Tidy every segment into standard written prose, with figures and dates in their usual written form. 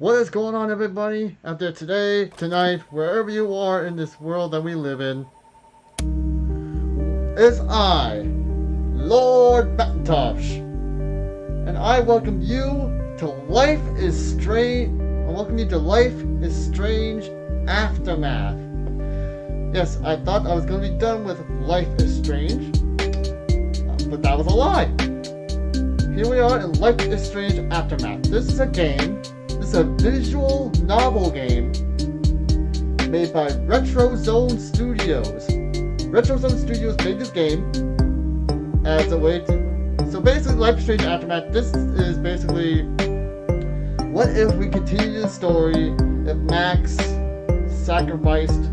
What is going on, everybody? Out there today, tonight, wherever you are in this world that we live in, is I, Lord Macintosh, and I welcome you to Life is Strange. I welcome you to Life is Strange Aftermath. Yes, I thought I was going to be done with Life is Strange, but that was a lie. Here we are in Life is Strange Aftermath. This is a game. This is a visual novel game made by Retro Zone Studios. Retro Zone Studios made this game as a way to... So basically, Life is Strange Aftermath, this is basically... What if we continue the story if Max sacrificed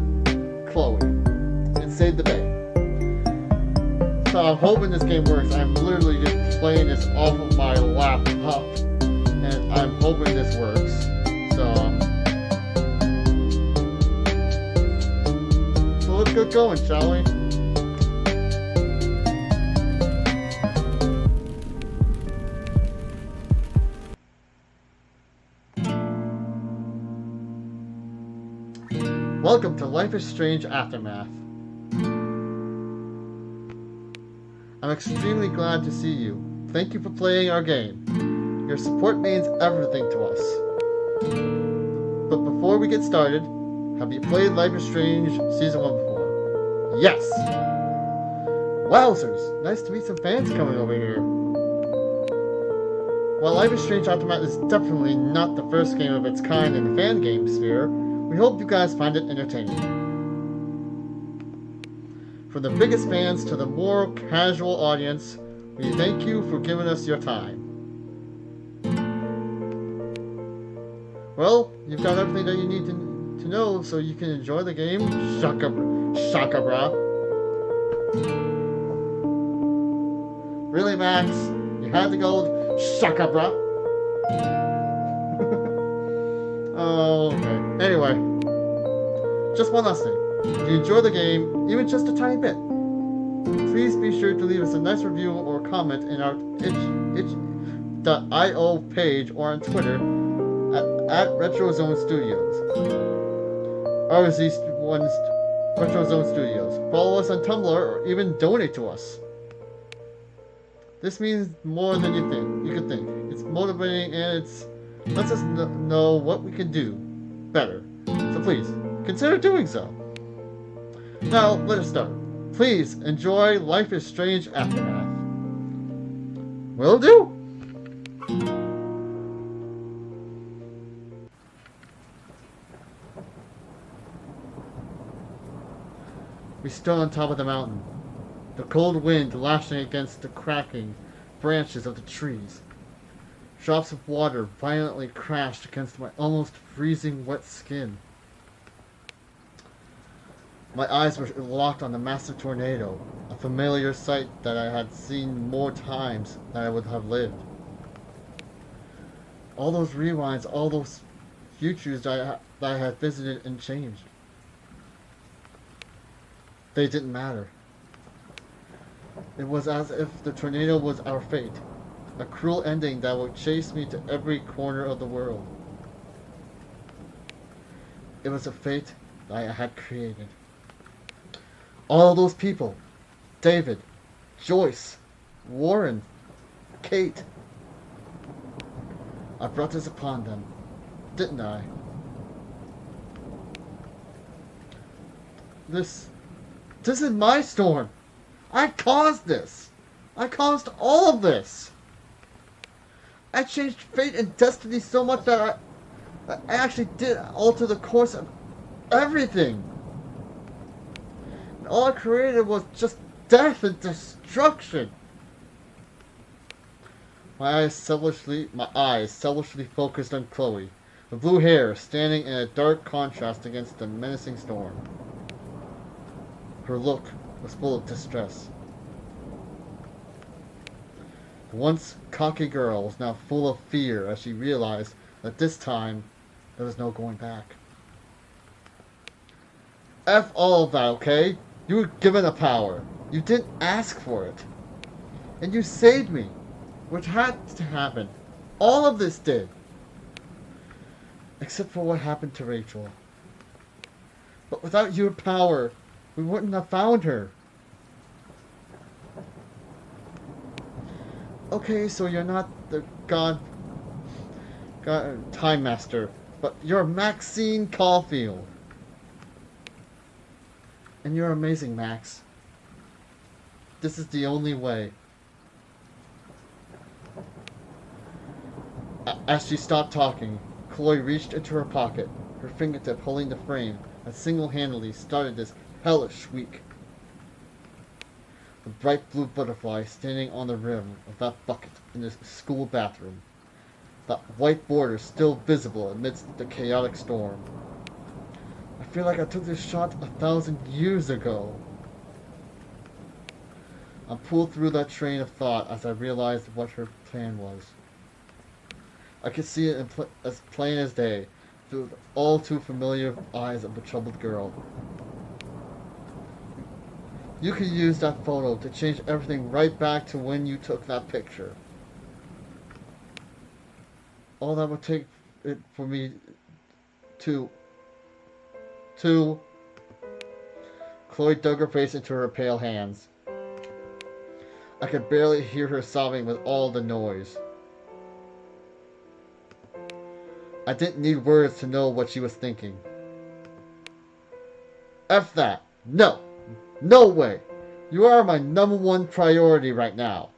Chloe and saved the day? So I'm hoping this game works. I'm literally just playing this off of my laptop, and I'm hoping this works. So let's get going, shall we? Welcome to Life is Strange Aftermath. I'm extremely glad to see you. Thank you for playing our game. Your support means everything to us. But before we get started, have you played Life is Strange Season 1 before? Yes! Wowzers! Nice to meet some fans coming over here. While Life is Strange Aftermath is definitely not the first game of its kind in the fan game sphere, we hope you guys find it entertaining. From the biggest fans to the more casual audience, we thank you for giving us your time. Well, you've got everything that you need to know so you can enjoy the game. Shaka bra. Really, Max? You had to go shaka bra? Oh, okay. Anyway, just one last thing. If you enjoy the game, even just a tiny bit, please be sure to leave us a nice review or comment in our itch.io page or on Twitter at RetroZone Studios. RetroZone Studios. Follow us on Tumblr or even donate to us. This means more than you could think. It's motivating and it lets us know what we can do better. So please, consider doing so. Now, let us start. Please enjoy Life is Strange Aftermath. Will do! We stood on top of the mountain, the cold wind lashing against the cracking branches of the trees. Drops of water violently crashed against my almost freezing wet skin. My eyes were locked on the massive tornado, a familiar sight that I had seen more times than I would have lived. All those rewinds, all those futures that I had visited and changed. They didn't matter. It was as if the tornado was our fate, a cruel ending that would chase me to every corner of the world. It was a fate that I had created. All those people, David, Joyce, Warren, Kate. I brought this upon them, didn't I? This is my storm. I caused this. I caused all of this. I changed fate and destiny so much that I actually did alter the course of everything. And all I created was just death and destruction. My eyes selfishly focused on Chloe, the blue hair standing in a dark contrast against the menacing storm. Her look was full of distress. The once cocky girl was now full of fear as she realized that this time there was no going back. F all of that, okay? You were given a power. You didn't ask for it. And you saved me, which had to happen. All of this did. Except for what happened to Rachel. But without your power, we wouldn't have found her. Okay, so you're not the God Time Master, but you're Maxine Caulfield. And you're amazing, Max. This is the only way. As she stopped talking, Chloe reached into her pocket, her fingertip holding the frame that single-handedly started this hellish week. The bright blue butterfly standing on the rim of that bucket in the school bathroom. That white border still visible amidst the chaotic storm. I feel like I took this shot 1,000 years ago. I pulled through that train of thought as I realized what her plan was. I could see it as plain as day through the all too familiar eyes of the troubled girl. You could use that photo to change everything right back to when you took that picture. All that would take it for me to... Chloe dug her face into her pale hands. I could barely hear her sobbing with all the noise. I didn't need words to know what she was thinking. F that. No. No way. You are my #1 priority right now.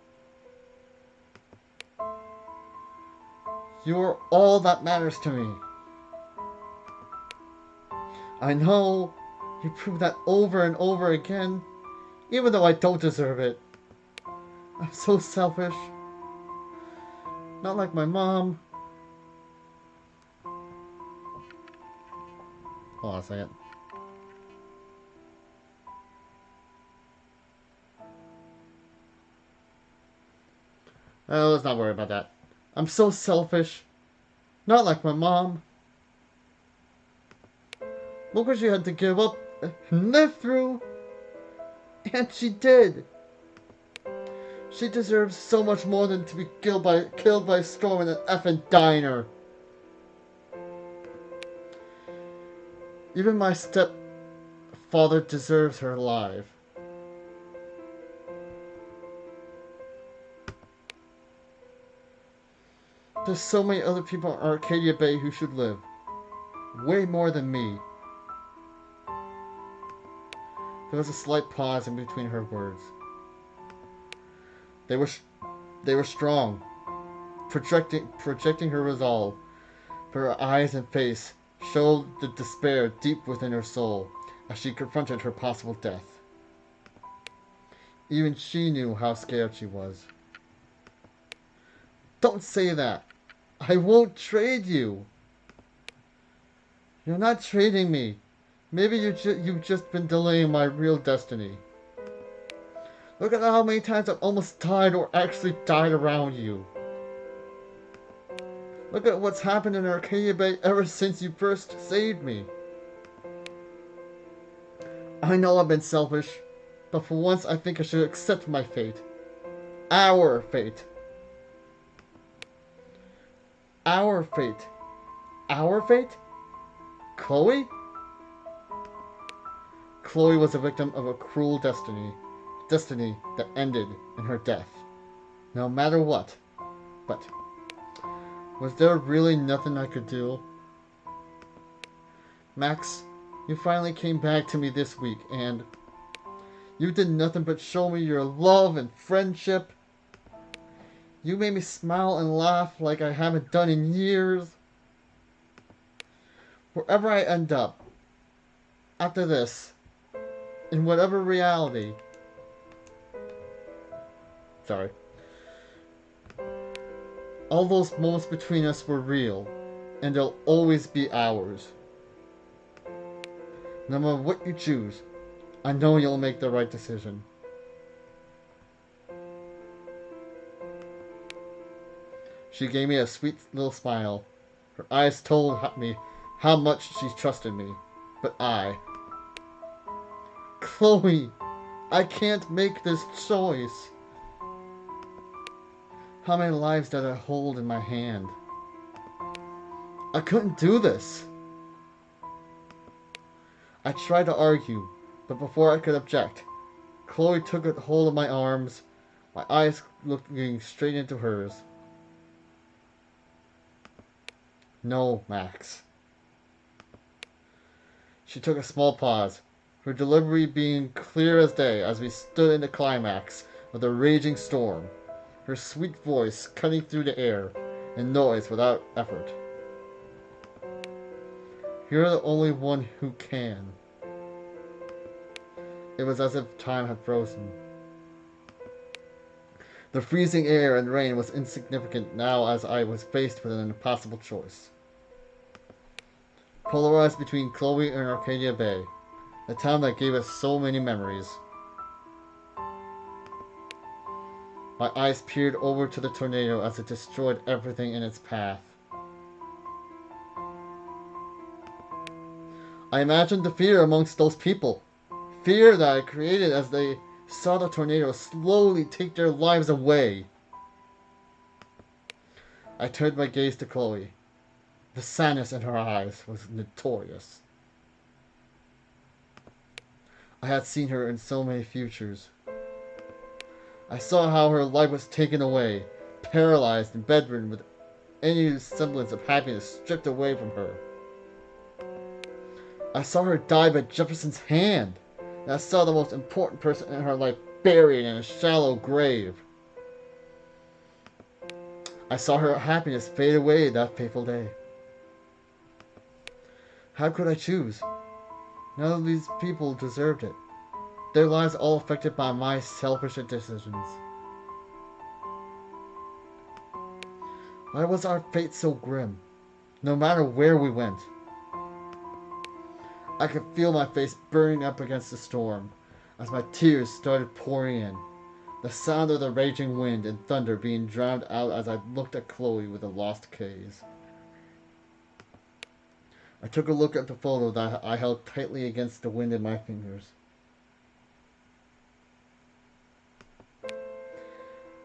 You are all that matters to me. I know. You prove that over and over again, even though I don't deserve it. I'm so selfish. Not like my mom. Hold on a second. Oh, let's not worry about that. I'm so selfish. Not like my mom. Look what she had to give up and live through. And she did. She deserves so much more than to be killed by a storm in an effing diner. Even my stepfather deserves her alive. There's so many other people in Arcadia Bay who should live. Way more than me. There was a slight pause in between her words. They were strong, projecting her resolve. But her eyes and face showed the despair deep within her soul as she confronted her possible death. Even she knew how scared she was. Don't say that. I won't trade you. You're not trading me. Maybe you've just been delaying my real destiny. Look at how many times I've almost died or actually died around you. Look at what's happened in Arcadia Bay ever since you first saved me. I know I've been selfish, but for once I think I should accept my fate. Our fate. Our fate. Our fate? Chloe? Chloe was a victim of a cruel destiny that ended in her death. No matter what. But was there really nothing I could do? Max, you finally came back to me this week, and you did nothing but show me your love and friendship. You made me smile and laugh like I haven't done in years. Wherever I end up, after this, in whatever reality, all those moments between us were real, and they'll always be ours. No matter what you choose, I know you'll make the right decision. She gave me a sweet little smile. Her eyes told me how much she trusted me. But Chloe, I can't make this choice. How many lives did I hold in my hand? I couldn't do this. I tried to argue, but before I could object, Chloe took a hold of my arms, my eyes looking straight into hers. No, Max. She took a small pause, her delivery being clear as day as we stood in the climax of the raging storm, her sweet voice cutting through the air and noise without effort. You're the only one who can. It was as if time had frozen. The freezing air and rain was insignificant now as I was faced with an impossible choice. Polarized between Chloe and Arcadia Bay, the town that gave us so many memories. My eyes peered over to the tornado as it destroyed everything in its path. I imagined the fear amongst those people. Fear that I created as they saw the tornado slowly take their lives away. I turned my gaze to Chloe. The sadness in her eyes was notorious. I had seen her in so many futures. I saw how her life was taken away, paralyzed and bedridden with any semblance of happiness stripped away from her. I saw her die by Jefferson's hand, and I saw the most important person in her life buried in a shallow grave. I saw her happiness fade away that fateful day. How could I choose? None of these people deserved it. Their lives all affected by my selfish decisions. Why was our fate so grim? No matter where we went. I could feel my face burning up against the storm as my tears started pouring in. The sound of the raging wind and thunder being drowned out as I looked at Chloe with a lost gaze. I took a look at the photo that I held tightly against the wind in my fingers.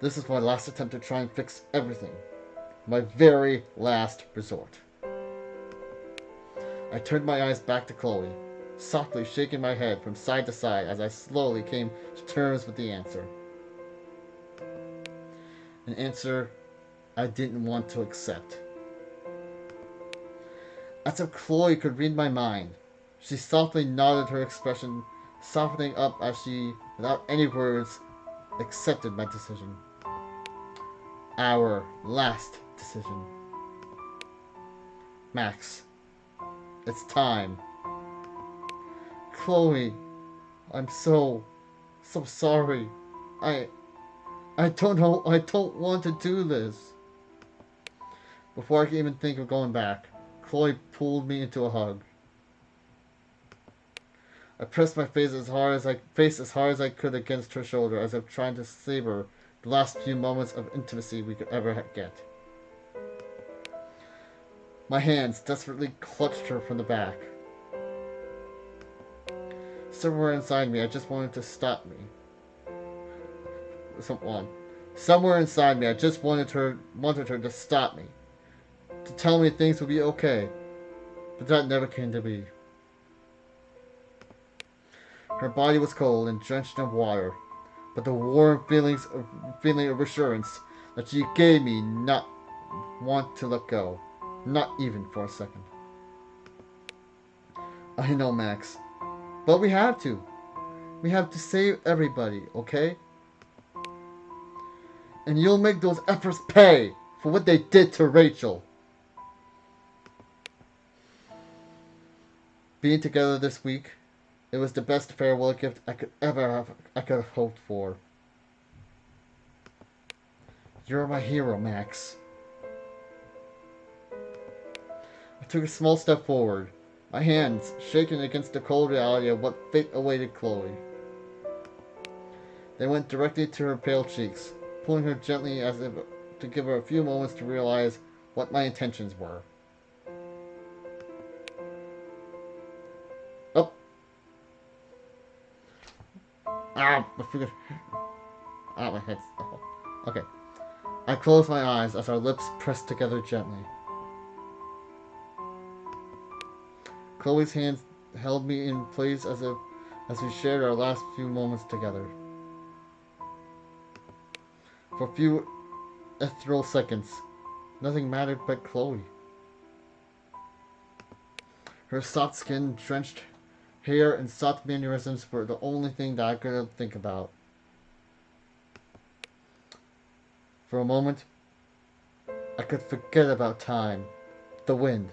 This is my last attempt to try and fix everything. My very last resort. I turned my eyes back to Chloe, softly shaking my head from side to side as I slowly came to terms with the answer. An answer I didn't want to accept. As if Chloe could read my mind, she softly nodded, her expression softening up as she, without any words, accepted my decision. Our last decision. Max, it's time. Chloe, I'm so sorry. I don't know, I don't want to do this. Before I could even think of going back, Chloe pulled me into a hug. I pressed my face as hard as I could against her shoulder as if trying to savor the last few moments of intimacy we could ever get. My hands desperately clutched her from the back. Somewhere inside me, I just wanted to stop me. Somewhere inside me, I just wanted her to stop me, to tell me things would be okay, but that never came to be. Her body was cold and drenched in water, but the warm feeling of assurance that she gave me not want to let go, not even for a second. I know, Max, but we have to. We have to save everybody, okay? And you'll make those efforts pay for what they did to Rachel. Being together this week, it was the best farewell gift I could have hoped for. You're my hero, Max. I took a small step forward, my hands shaking against the cold reality of what fate awaited Chloe. They went directly to her pale cheeks, pulling her gently as if to give her a few moments to realize what my intentions were. Oh. Ah, I figured. Ah, my head's. Oh. Okay. I closed my eyes as our lips pressed together gently. Chloe's hands held me in place as we shared our last few moments together. For a few ethereal seconds, nothing mattered but Chloe. Her soft skin, drenched hair, and soft mannerisms were the only thing that I could think about. For a moment, I could forget about time, the wind,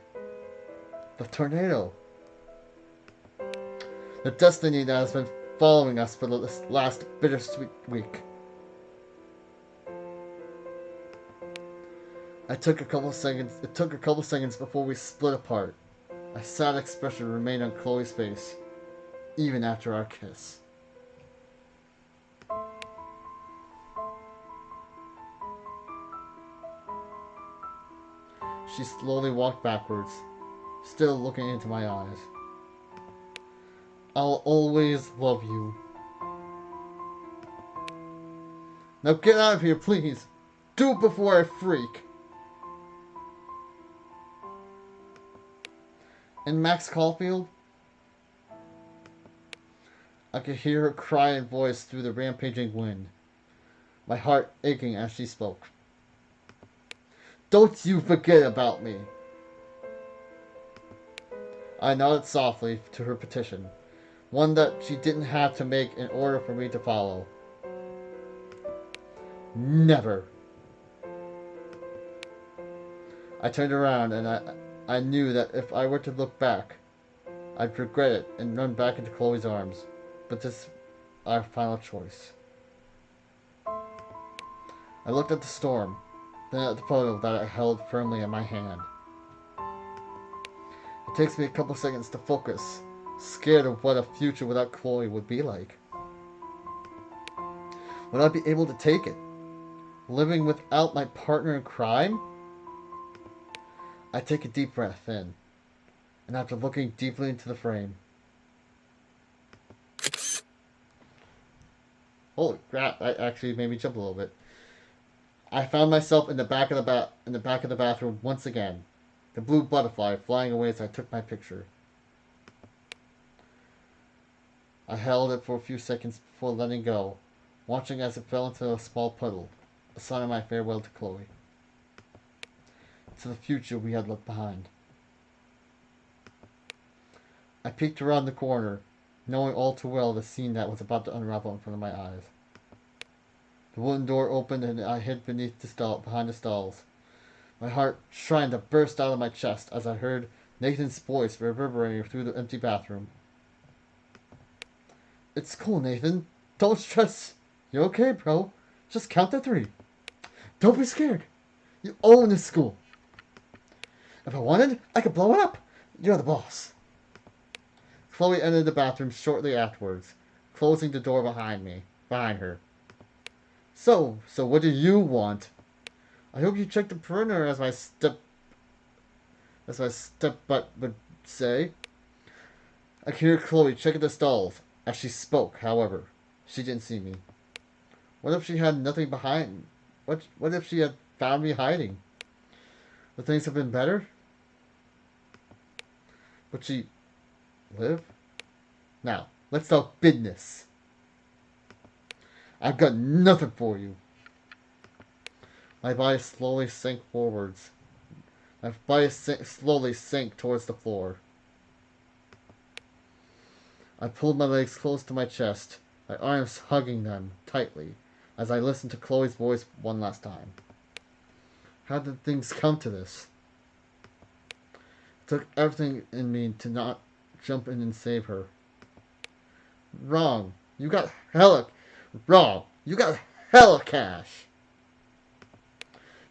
the tornado, the destiny that has been following us for this last bittersweet week. It took a couple seconds before we split apart. A sad expression remained on Chloe's face, even after our kiss. She slowly walked backwards, still looking into my eyes. I'll always love you. Now get out of here, please. Do it before I freak. And Max Caulfield? I could hear her crying voice through the rampaging wind, my heart aching as she spoke. Don't you forget about me. I nodded softly to her petition, one that she didn't have to make in order for me to follow. Never. I turned around and I knew that if I were to look back, I'd regret it and run back into Chloe's arms. But this is our final choice. I looked at the storm, then at the photo that I held firmly in my hand. It takes me a couple seconds to focus, scared of what a future without Chloe would be like. Would I be able to take it? Living without my partner in crime? I take a deep breath in, and after looking deeply into the frame, holy crap! That actually made me jump a little bit. I found myself in the back of the bathroom once again, the blue butterfly flying away as I took my picture. I held it for a few seconds before letting go, watching as it fell into a small puddle, a sign of my farewell to Chloe, to the future we had left behind. I peeked around the corner, knowing all too well the scene that was about to unravel in front of my eyes. The wooden door opened and I hid behind the stalls, my heart trying to burst out of my chest as I heard Nathan's voice reverberating through the empty bathroom. It's cool, Nathan. Don't stress. You're okay, bro. Just count to 3. Don't be scared. You own this school. If I wanted, I could blow it up. You're the boss. Chloe entered the bathroom shortly afterwards, closing the door behind her. So what do you want? I hope you checked the perimeter as my step-butt would say. I could hear Chloe checking the stalls. As she spoke, however, she didn't see me. What if she had nothing behind? What if she had found me hiding? Would things have been better? Would she live? Now, let's talk business. I've got nothing for you. My body slowly sank forwards. Slowly sank towards the floor. I pulled my legs close to my chest, my arms hugging them tightly, as I listened to Chloe's voice one last time. How did things come to this? It took everything in me to not jump in and save her. Wrong. You got hella cash.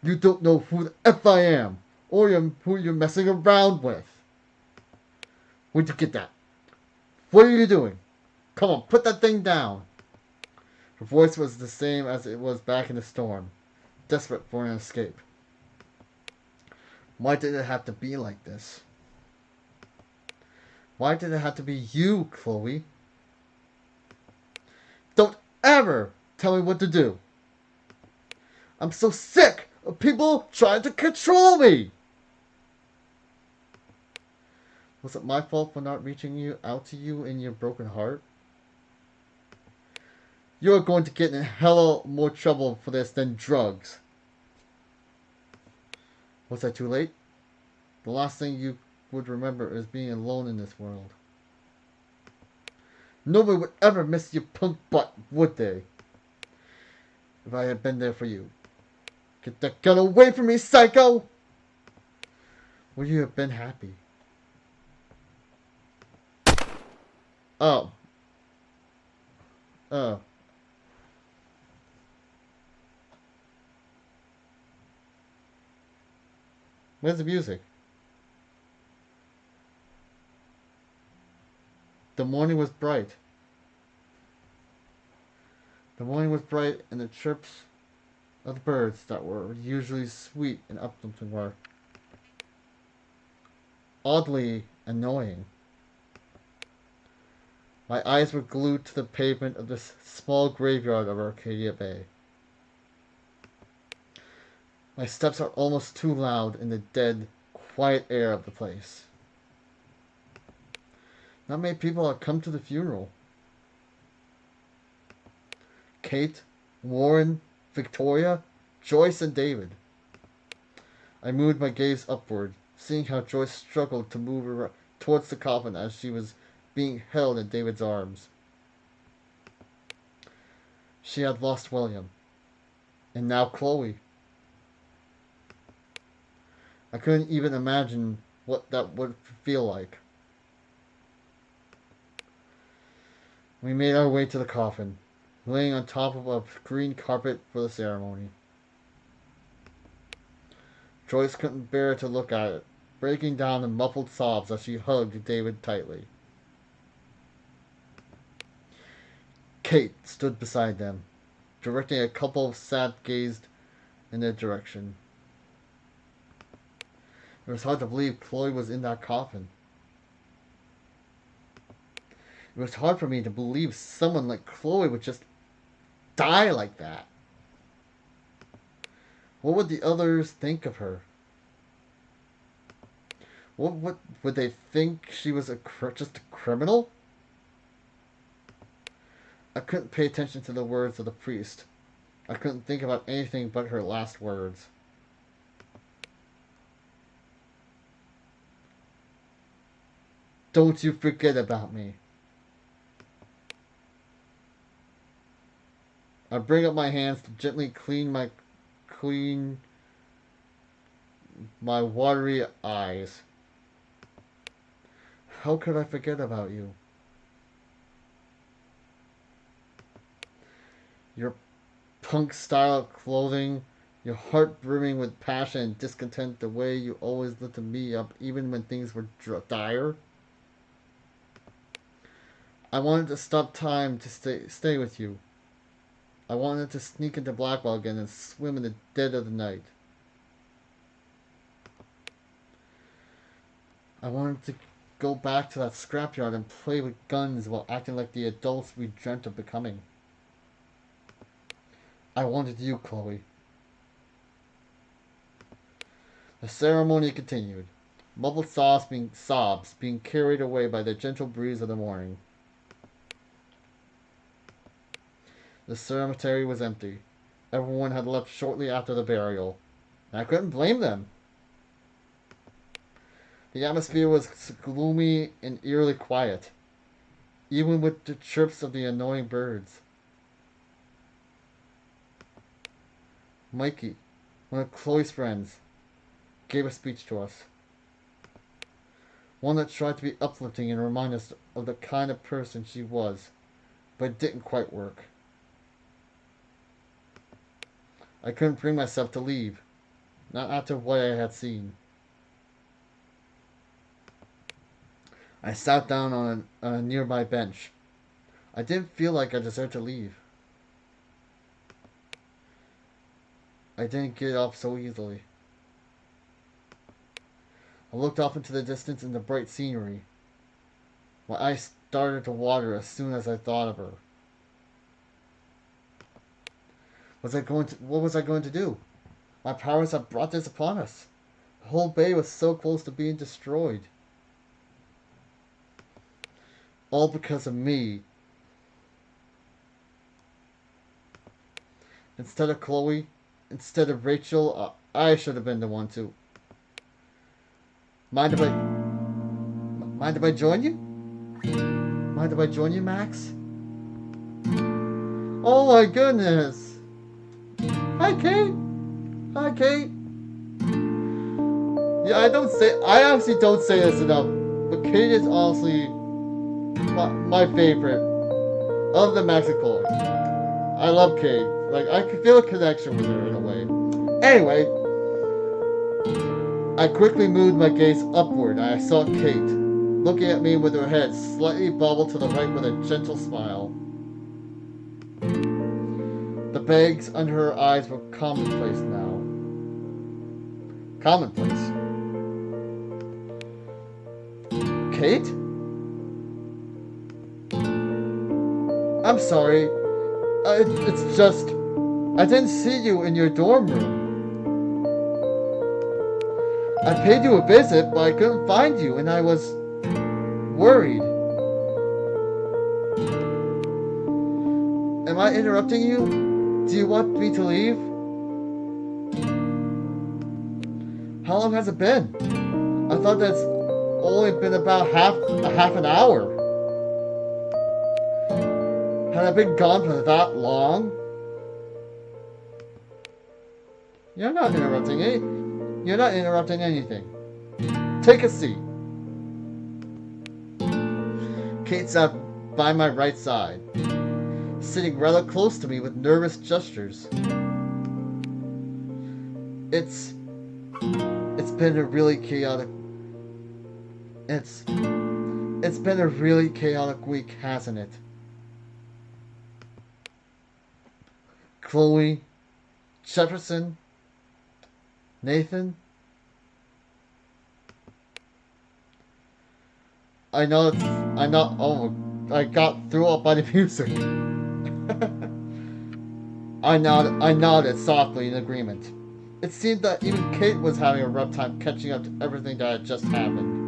You don't know who the F I am, or who you're messing around with. Where'd you get that? What are you doing? Come on, put that thing down. Her voice was the same as it was back in the storm, desperate for an escape. Why did it have to be like this? Why did it have to be you, Chloe? Don't ever tell me what to do. I'm so sick of people trying to control me. Was it my fault for not reaching you out to you in your broken heart? You're going to get in hella more trouble for this than drugs. Was I too late? The last thing you would remember is being alone in this world. Nobody would ever miss your punk butt, would they? If I had been there for you. Get that gun away from me, psycho! Would you have been happy? Oh. Oh. Where's the music? The morning was bright. The morning was bright, and the chirps of the birds that were usually sweet and uplifting were oddly annoying. My eyes were glued to the pavement of this small graveyard of Arcadia Bay. My steps are almost too loud in the dead, quiet air of the place. Not many people have come to the funeral. Kate, Warren, Victoria, Joyce, and David. I moved my gaze upward, seeing how Joyce struggled to move towards the coffin as she was being held in David's arms. She had lost William, and now Chloe. I couldn't even imagine what that would feel like. We made our way to the coffin, laying on top of a green carpet for the ceremony. Joyce couldn't bear to look at it, breaking down in muffled sobs as she hugged David tightly. Kate stood beside them, directing a couple of sad gazes in their direction. It was hard to believe Chloe was in that coffin. It was hard for me to believe someone like Chloe would just die like that. What would the others think of her? What would they think she was just a criminal? I couldn't pay attention to the words of the priest. I couldn't think about anything but her last words. Don't you forget about me. I bring up my hands to gently clean my watery eyes. How could I forget about you? Your punk style of clothing, your heart brimming with passion and discontent, the way you always lifted me up even when things were dire. I wanted to stop time to stay with you. I wanted to sneak into Blackwell again and swim in the dead of the night. I wanted to go back to that scrapyard and play with guns while acting like the adults we dreamt of becoming. I wanted you, Chloe. The ceremony continued, muffled sobs being carried away by the gentle breeze of the morning. The cemetery was empty. Everyone had left shortly after the burial, and I couldn't blame them. The atmosphere was gloomy and eerily quiet, even with the chirps of the annoying birds. Mikey, one of Chloe's friends, gave a speech to us. One that tried to be uplifting and remind us of the kind of person she was, but it didn't quite work. I couldn't bring myself to leave, not after what I had seen. I sat down on a nearby bench. I didn't feel like I deserved to leave. I didn't get off so easily. I looked off into the distance in the bright scenery. My eyes started to water as soon as I thought of her. What was I going to do? My powers had brought this upon us. The whole bay was so close to being destroyed. All because of me. Instead of Chloe, instead of Rachel, I should have been the one to. Mind if I... Mind if I join you? Mind if I join you, Max? Oh my goodness! Hi, Kate! Hi, Kate! Yeah, I honestly don't say this enough, but Kate is honestly my favorite of the Max and Chloe. I love Kate. Like, I can feel a connection with her in a way. Anyway, I quickly moved my gaze upward and I saw Kate, looking at me with her head slightly bobbled to the right with a gentle smile. The bags under her eyes were commonplace now. Commonplace. Kate? I'm sorry. It's just... I didn't see you in your dorm room. I paid you a visit, but I couldn't find you, and I was... worried. Am I interrupting you? Do you want me to leave? How long has it been? I thought that's only been about half an hour. Had I been gone for that long? You're not interrupting it. You're not interrupting anything. Take a seat. Kate sat by my right side, sitting rather close to me with nervous gestures. It's been a really chaotic... It's been a really chaotic week, hasn't it? Chloe, Jefferson, Nathan. I got threw up by the music. I nodded softly in agreement. It seemed that even Kate was having a rough time catching up to everything that had just happened.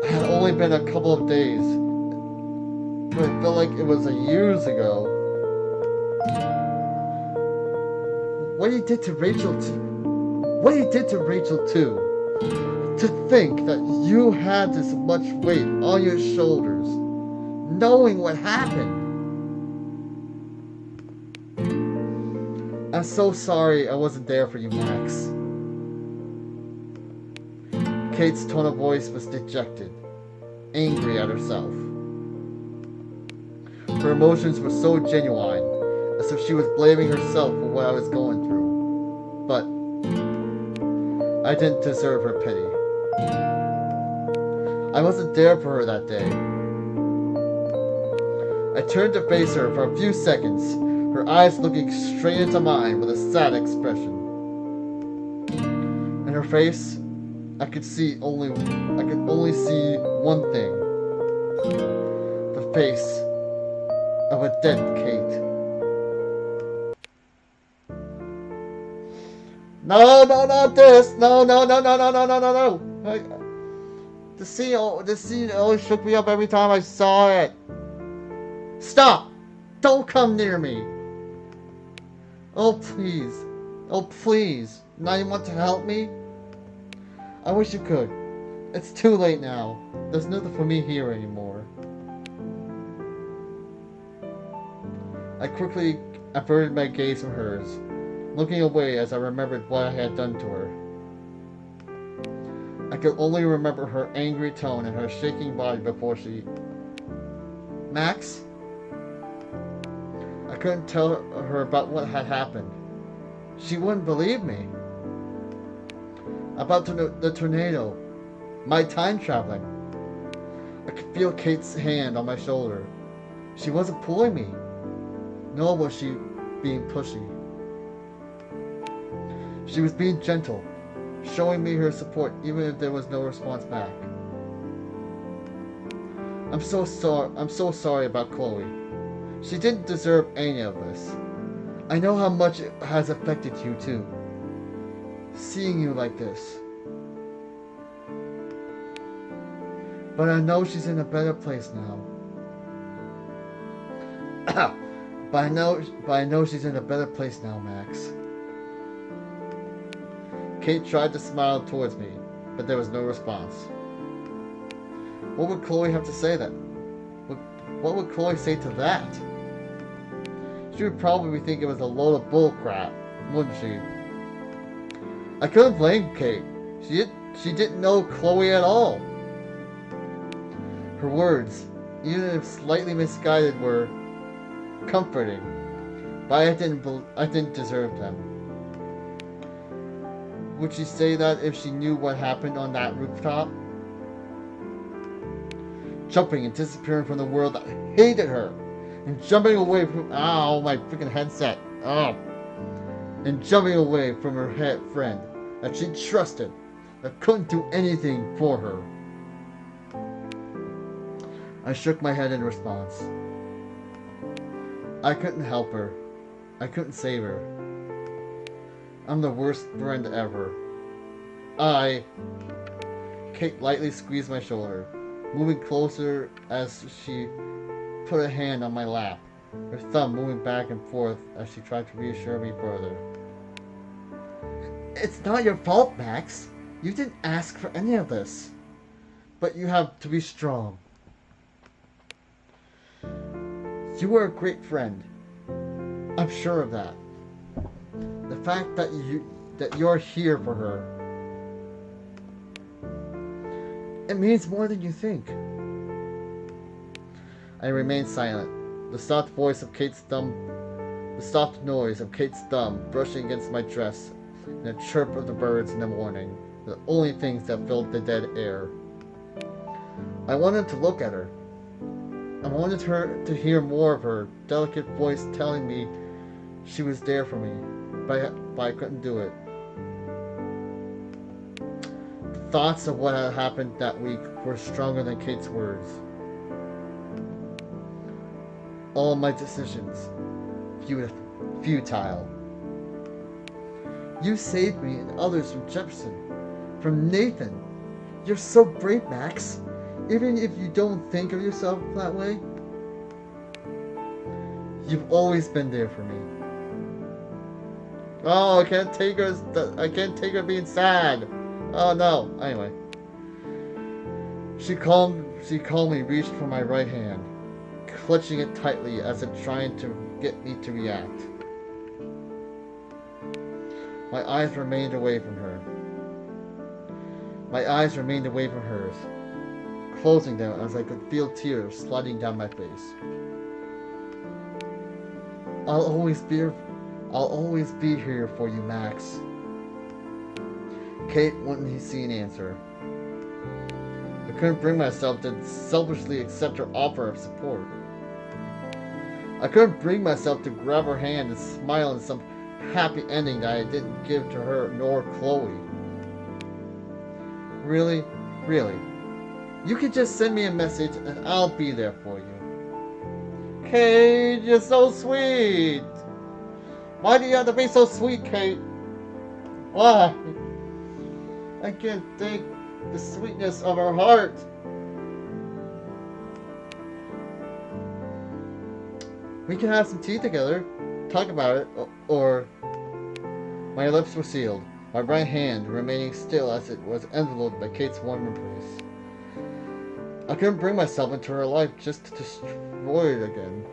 It had only been a couple of days, but it felt like it was years ago. What you did to Rachel too. To think that you had this much weight on your shoulders, knowing what happened. I'm so sorry I wasn't there for you, Max. Kate's tone of voice was dejected, angry at herself. Her emotions were so genuine, as if she was blaming herself for what I was going through. But I didn't deserve her pity. I wasn't there for her that day. I turned to face her for a few seconds, her eyes looking straight into mine with a sad expression. In her face, I could only see one thing. The face of a dead Kate. No, not this! No. The scene always shook me up every time I saw it. Stop! Don't come near me! Oh, please. Now you want to help me? I wish you could. It's too late now. There's nothing for me here anymore. I quickly averted my gaze from hers, looking away as I remembered what I had done to her. I could only remember her angry tone and her shaking body before she... Max? I couldn't tell her about what had happened. She wouldn't believe me. About the tornado. My time traveling. I could feel Kate's hand on my shoulder. She wasn't pulling me. Nor was she being pushy. She was being gentle, showing me her support even if there was no response back. I'm so sorry about Chloe. She didn't deserve any of this. I know how much it has affected you too. Seeing you like this. But I know she's in a better place now. but I know she's in a better place now, Max. Kate tried to smile towards me, but there was no response. What would Chloe have to say then? What would Chloe say to that? She would probably think it was a load of bull crap, wouldn't she? I couldn't blame Kate. She didn't know Chloe at all. Her words, even if slightly misguided, were comforting, but I didn't deserve them. Would she say that if she knew what happened on that rooftop? Jumping and disappearing from the world that hated her, and jumping away from my freaking headset. And jumping away from her friend that she trusted, that couldn't do anything for her. I shook my head in response. I couldn't help her. I couldn't save her. I'm the worst friend ever. Kate lightly squeezed my shoulder, moving closer as she put a hand on my lap, her thumb moving back and forth as she tried to reassure me further. It's not your fault, Max. You didn't ask for any of this. But you have to be strong. You were a great friend. I'm sure of that. The fact that you're here for her, it means more than you think. I remained silent. The soft noise of Kate's thumb brushing against my dress, and the chirp of the birds in the morning, the only things that filled the dead air. I wanted to look at her. I wanted her to hear more of her delicate voice telling me she was there for me, but I couldn't do it. The thoughts of what had happened that week were stronger than Kate's words. All my decisions, futile. You saved me and others from Jefferson, from Nathan. You're so brave, Max. Even if you don't think of yourself that way, you've always been there for me. Oh, I can't take her being sad. Oh no. Anyway, she calmly reached for my right hand, clutching it tightly as if trying to get me to react. My eyes remained away from hers, closing them as I could feel tears sliding down my face. I'll always be here for you, Max. Kate wouldn't see an answer. I couldn't bring myself to selfishly accept her offer of support. I couldn't bring myself to grab her hand and smile in some happy ending that I didn't give to her nor Chloe. Really? You can just send me a message and I'll be there for you. Kate, you're so sweet. Why do you have to be so sweet, Kate? Why? I can't take the sweetness of her heart. We can have some tea together, talk about it, or... My lips were sealed, my right hand remaining still as it was enveloped by Kate's warm embrace. I couldn't bring myself into her life just to destroy it again.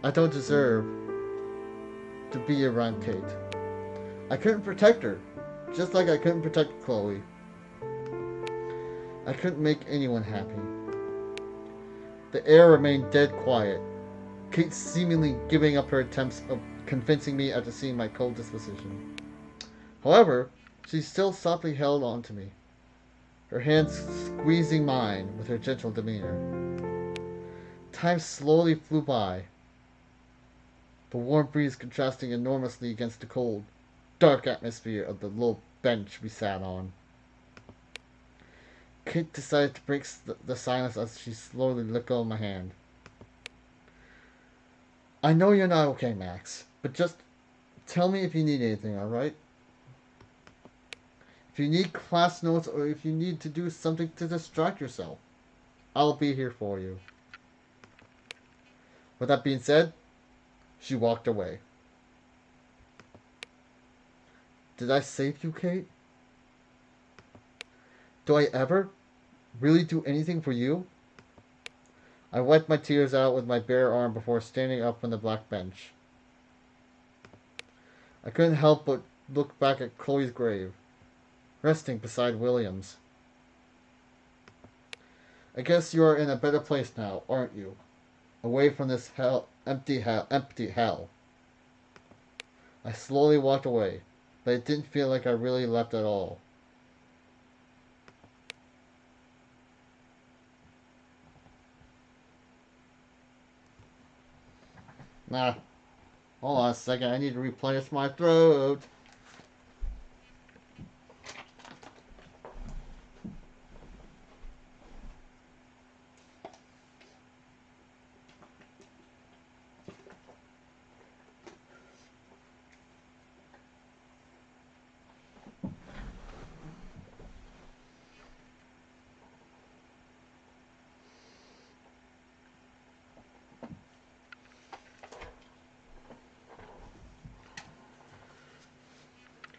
I don't deserve to be around Kate. I couldn't protect her, just like I couldn't protect Chloe. I couldn't make anyone happy. The air remained dead quiet, Kate seemingly giving up her attempts of convincing me after seeing my cold disposition. However, she still softly held on to me, her hands squeezing mine with her gentle demeanor. Time slowly flew by, the warm breeze contrasting enormously against the cold, dark atmosphere of the low bench we sat on. Kate decided to break the silence as she slowly let go of my hand. I know you're not okay, Max, but just tell me if you need anything, alright? If you need class notes or if you need to do something to distract yourself. I'll be here for you. With that being said, she walked away. Did I save you, Kate? Do I ever really do anything for you? I wiped my tears out with my bare arm before standing up on the black bench. I couldn't help but look back at Chloe's grave, resting beside William's. I guess you are in a better place now, aren't you? Away from this empty hell. I slowly walked away, but it didn't feel like I really left at all. Nah, hold on a second, I need to replenish my throat.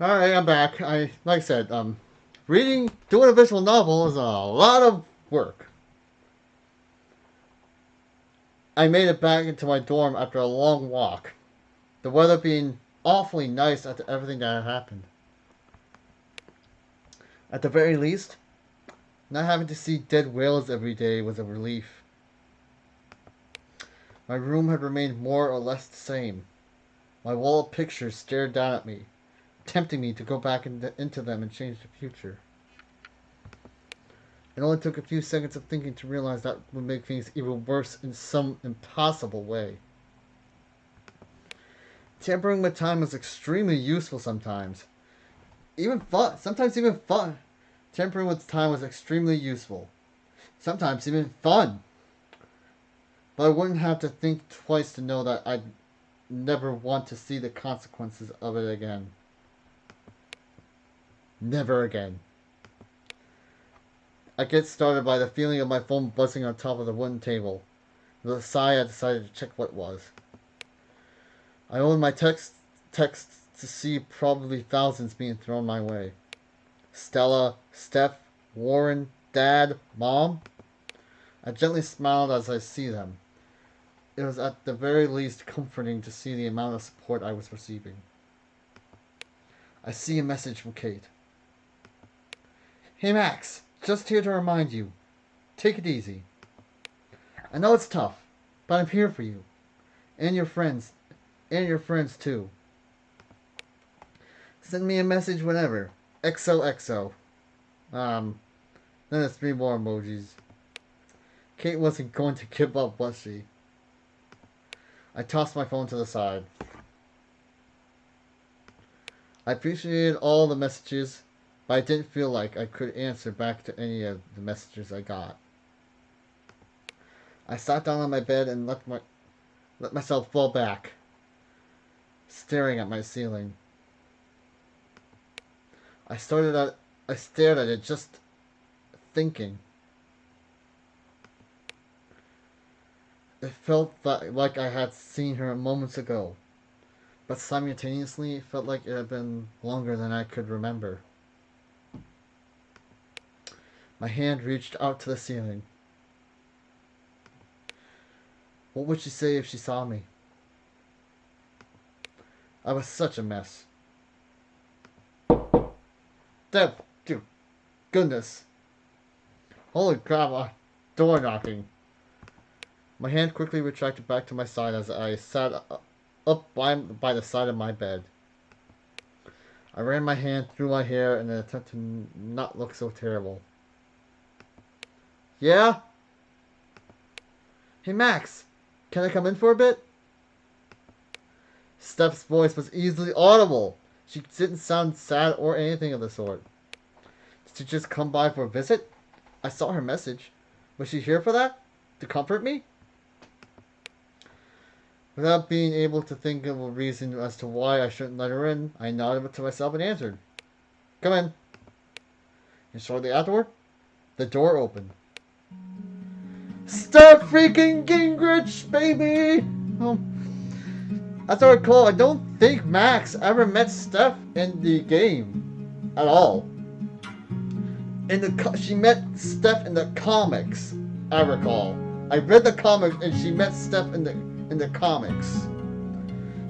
Alright, I'm back. Like I said, doing a visual novel is a lot of work. I made it back into my dorm after a long walk, the weather being awfully nice after everything that had happened. At the very least, not having to see dead whales every day was a relief. My room had remained more or less the same. My wall of pictures stared down at me, tempting me to go back into them and change the future. It only took a few seconds of thinking to realize that would make things even worse in some impossible way. Tampering with time is extremely useful sometimes. Sometimes even fun. Tampering with time was extremely useful. Sometimes even fun. But I wouldn't have to think twice to know that I'd never want to see the consequences of it again. Never again. I get started by the feeling of my phone buzzing on top of the wooden table. With a sigh, I decided to check what it was. I opened my text to see probably thousands being thrown my way. Stella, Steph, Warren, Dad, Mom. I gently smiled as I see them. It was at the very least comforting to see the amount of support I was receiving. I see a message from Kate. Hey Max, just here to remind you. Take it easy. I know it's tough, but I'm here for you. And your friends too. Send me a message whenever. XOXO. Then there's 3 more emojis. Kate wasn't going to give up, was she? I tossed my phone to the side. I appreciated all the messages, but I didn't feel like I could answer back to any of the messages I got. I sat down on my bed and let myself fall back, staring at my ceiling. I stared at it, just thinking. It felt like I had seen her moments ago, but simultaneously it felt like it had been longer than I could remember. My hand reached out to the ceiling. What would she say if she saw me? I was such a mess. Dev, dude, goodness. Holy crap, door knocking. My hand quickly retracted back to my side as I sat up by the side of my bed. I ran my hand through my hair in an attempt to not look so terrible. Yeah? Hey Max, can I come in for a bit? Steph's voice was easily audible. She didn't sound sad or anything of the sort. Did she just come by for a visit? I saw her message. Was she here for that? To comfort me? Without being able to think of a reason as to why I shouldn't let her in, I nodded to myself and answered. Come in. And shortly afterward, the door opened. Steph freaking Gingrich, baby! As I recall, I don't think Max ever met Steph in the game at all. She met Steph in the comics, I recall. I read the comics and she met Steph in the comics.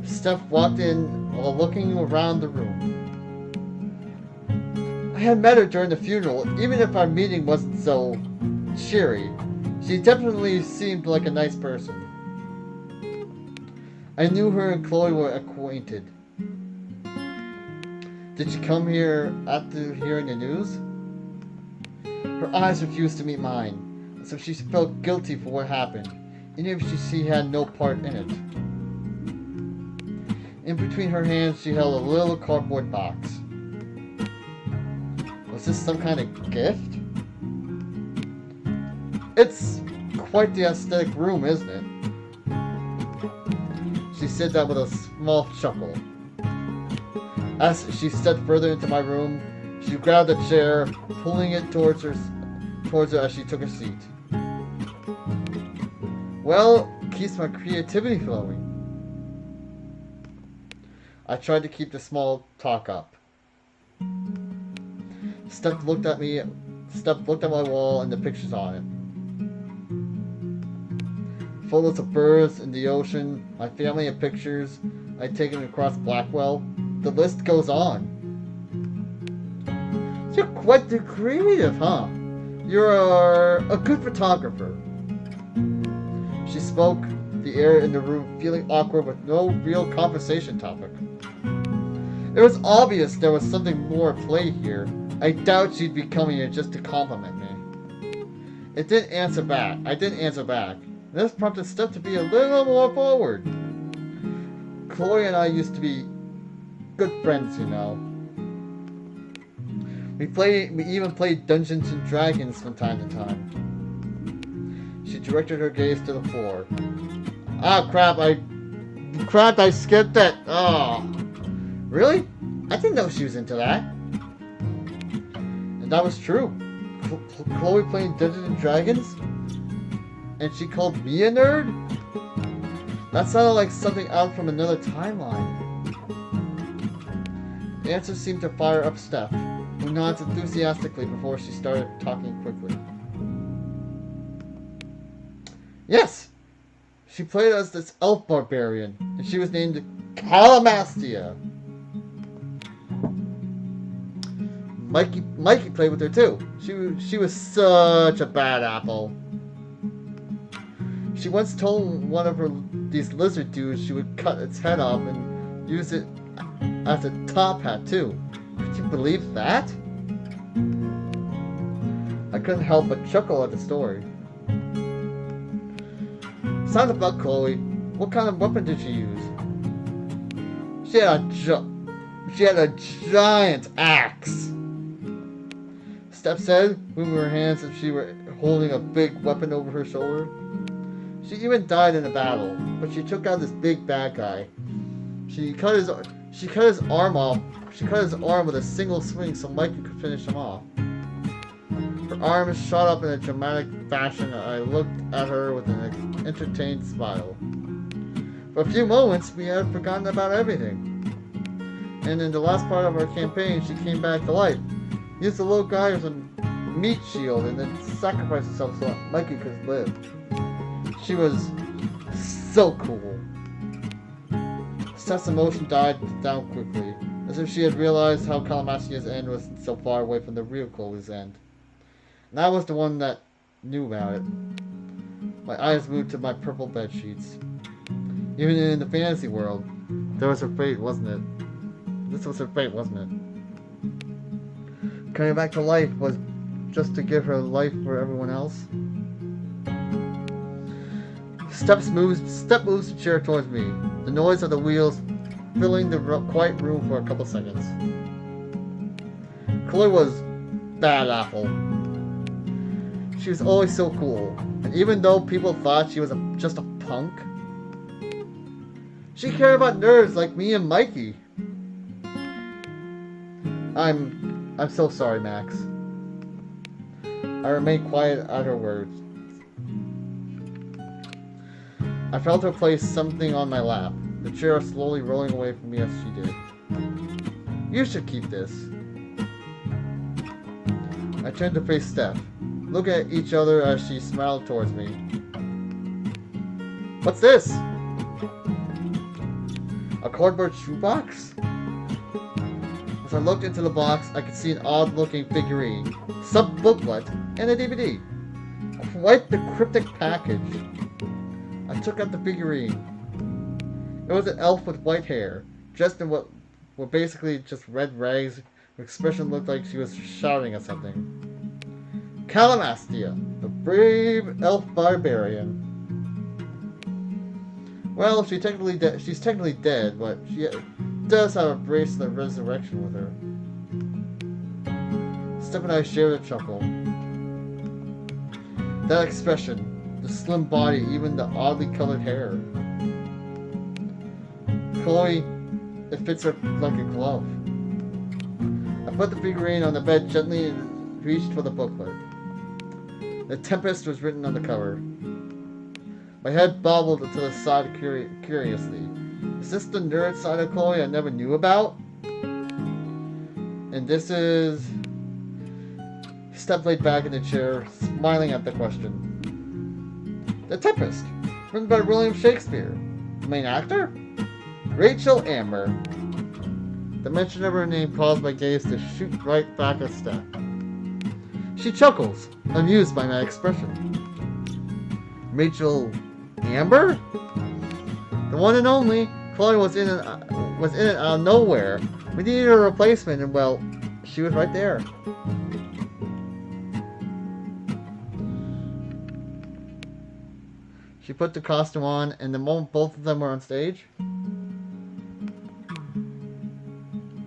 Steph walked in while looking around the room. I had met her during the funeral, even if our meeting wasn't so cheery. She definitely seemed like a nice person. I knew her and Chloe were acquainted. Did she come here after hearing the news? Her eyes refused to meet mine, so she felt guilty for what happened, even if she had no part in it. In between her hands, she held a little cardboard box. Was this some kind of gift? It's quite the aesthetic room, isn't it? She said that with a small chuckle. As she stepped further into my room, she grabbed a chair, pulling it towards her as she took a seat. Well, it keeps my creativity flowing. I tried to keep the small talk up. Steph looked at my wall and the pictures on it. Photos of birds in the ocean, my family and pictures I'd taken across Blackwell. The list goes on. You're quite creative, huh? You're a good photographer. She spoke, the air in the room feeling awkward with no real conversation topic. It was obvious there was something more at play here. I doubt she'd be coming here just to compliment me. I didn't answer back. This prompted Steph to be a little more forward. Chloe and I used to be good friends, you know. We even played Dungeons and Dragons from time to time. She directed her gaze to the floor. Ah, crap, I skipped it. Oh. Really? I didn't know she was into that. And that was true. Chloe playing Dungeons and Dragons? And she called me a nerd? That sounded like something out from another timeline. The answer seemed to fire up Steph, who nods enthusiastically before she started talking quickly. Yes! She played as this elf barbarian, and she was named Calamastia. Mikey played with her too. She was such a bad apple. She once told one of these lizard dudes she would cut its head off and use it as a top hat too. Could you believe that? I couldn't help but chuckle at the story. Sound about Chloe. What kind of weapon did she use? She had a giant axe. Steph said, moving her hands as if she were holding a big weapon over her shoulder. She even died in a battle, but she took out this big bad guy. She cut his arm off. She cut his arm with a single swing so Mikey could finish him off. Her arm shot up in a dramatic fashion, and I looked at her with an entertained smile. For a few moments, we had forgotten about everything. And in the last part of our campaign, she came back to life, used the little guy as a meat shield, and then sacrificed herself so Mikey could live. She was so cool. Steph's emotion died down quickly, as if she had realized how Calamastia's end was so far away from the real Chloe's end. And I was the one that knew about it. My eyes moved to my purple bed sheets. Even in the fantasy world, there was her fate, wasn't it? This was her fate, wasn't it? Coming back to life was just to give her life for everyone else. Step moves the chair towards me, the noise of the wheels filling the quiet room for a couple seconds. Chloe was bad apple. She was always so cool, and even though people thought she was just a punk, she cared about nerds like me and Mikey. I'm so sorry, Max. I remained quiet at her words. I felt her place something on my lap, the chair slowly rolling away from me as she did. You should keep this. I turned to face Steph, looking at each other as she smiled towards me. What's this? A cardboard shoebox? As I looked into the box, I could see an odd-looking figurine, some booklet, and a DVD. Quite the cryptic package. I took out the figurine. It was an elf with white hair, dressed in what were basically just red rags. Her expression looked like she was shouting at something. Calamastia, the brave elf barbarian. Well, she's technically dead, but she does have a bracelet of resurrection with her. Steph and I shared a chuckle. That expression, the slim body, even the oddly colored hair. Chloe, it fits her like a glove. I put the figurine on the bed gently and reached for the booklet. The Tempest was written on the cover. My head bobbled to the side curiously. Is this the nerd side of Chloe I never knew about? And this is... Steph laid back in the chair, smiling at the question. The Tempest, written by William Shakespeare. The main actor? Rachel Amber. The mention of her name caused my gaze to shoot right back at Steph. She chuckles, amused by my expression. Rachel Amber? The one and only. Chloe was in it out of nowhere. We needed a replacement, and well, she was right there. She put the costume on, and the moment both of them were on stage,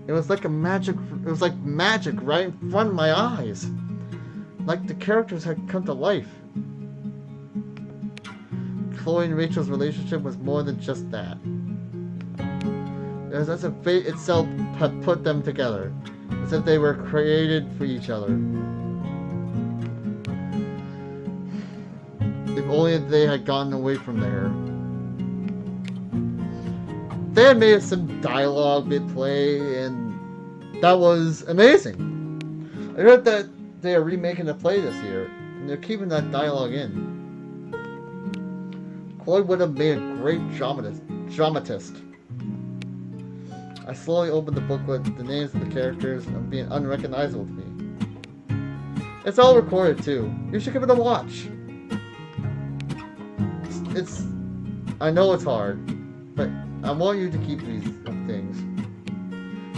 it was like magic right in front of my eyes. Like the characters had come to life. Chloe and Rachel's relationship was more than just that. It was as if fate itself had put them together, as if they were created for each other. If only they had gotten away from there. They had made some dialogue mid-play, and that was amazing. I heard that they are remaking the play this year, and they're keeping that dialogue in. Chloe would have made a great dramatist. I slowly opened the booklet. The names of the characters are being unrecognizable to me. It's all recorded too. You should give it a watch. I know it's hard, but I want you to keep these things.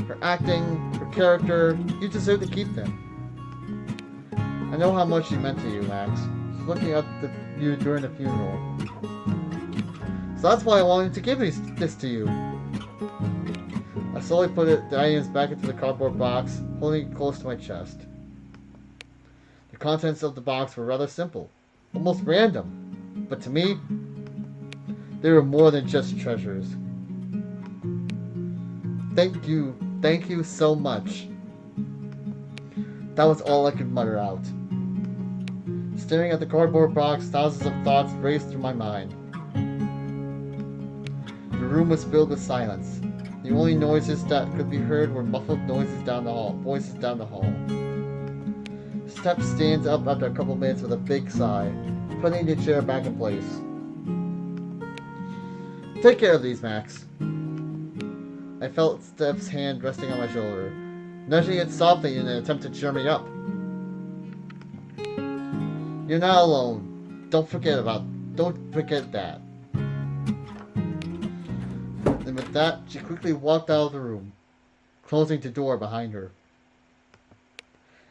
For acting, for character, you deserve to keep them. I know how much she meant to you, Max. She's looking up to you during the funeral. So that's why I wanted to give this to you. I slowly put the items back into the cardboard box, holding it close to my chest. The contents of the box were rather simple, almost random, but to me, they were more than just treasures. Thank you so much. That was all I could mutter out. Staring at the cardboard box, thousands of thoughts raced through my mind. The room was filled with silence. The only noises that could be heard were muffled voices down the hall. Steph stands up after a couple minutes with a big sigh, putting the chair back in place. Take care of these, Max. I felt Steph's hand resting on my shoulder, nudging it softly in an attempt to cheer me up. You're not alone. Don't forget that. And with that, she quickly walked out of the room, closing the door behind her.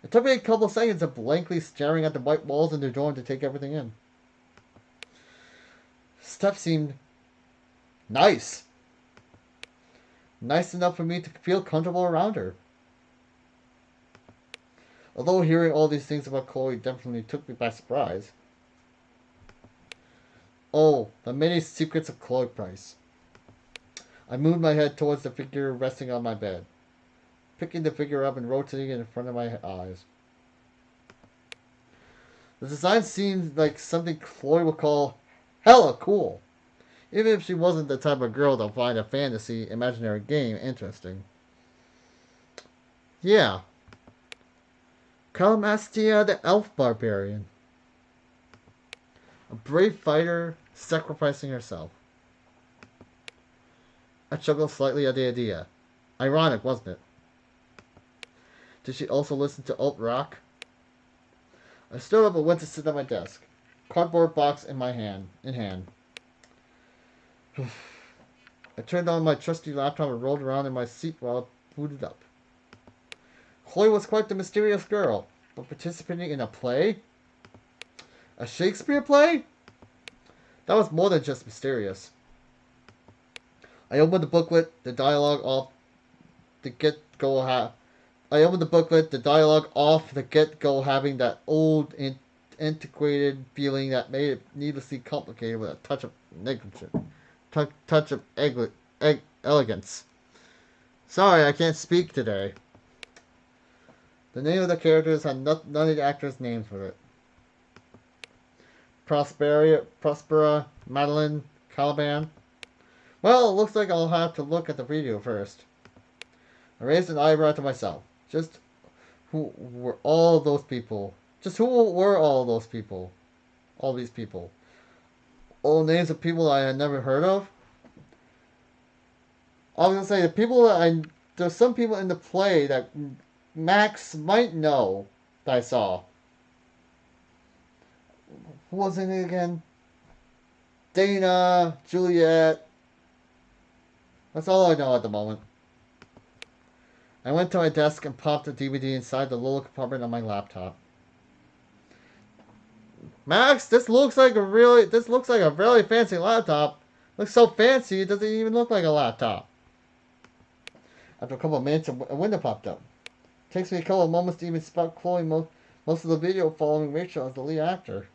It took me a couple seconds of blankly staring at the white walls in the dorm to take everything in. Steph seemed nice. Nice enough for me to feel comfortable around her. Although hearing all these things about Chloe definitely took me by surprise. Oh, the many secrets of Chloe Price. I moved my head towards the figure resting on my bed, picking the figure up and rotating it in front of my eyes. The design seemed like something Chloe would call hella cool. even if she wasn't the type of girl to find a fantasy imaginary game interesting. Yeah, Calmastia the elf barbarian. A brave fighter sacrificing herself. I chuckled slightly at the idea. Ironic, wasn't it? Did she also listen to alt rock? I stood up and went to sit at my desk, cardboard box in hand. I turned on my trusty laptop and rolled around in my seat while it booted up. Chloe was quite the mysterious girl, but participating in a play? A Shakespeare play? That was more than just mysterious. I opened the booklet, the dialogue off the get-go the get-go having that old antiquated feeling that made it needlessly complicated with a touch of elegance. Sorry, I can't speak today. The name of the characters had none of the actors' names with it. Prospera, Madeline, Caliban. Well, it looks like I'll have to look at the video first. I raised an eyebrow to myself. Just who were all those people? Just who were all those people? All these people. All names of people I had never heard of? I was gonna say, there's some people in the play that Max might know that I saw. Who was in it again? Dana, Juliet. That's all I know at the moment. I went to my desk and popped the DVD inside the little compartment on my laptop. Max, this looks like a really fancy laptop. Looks so fancy it doesn't even look like a laptop. After a couple of minutes, a window popped up. It takes me a couple of moments to even spot Chloe most of the video following Rachel as the lead actor.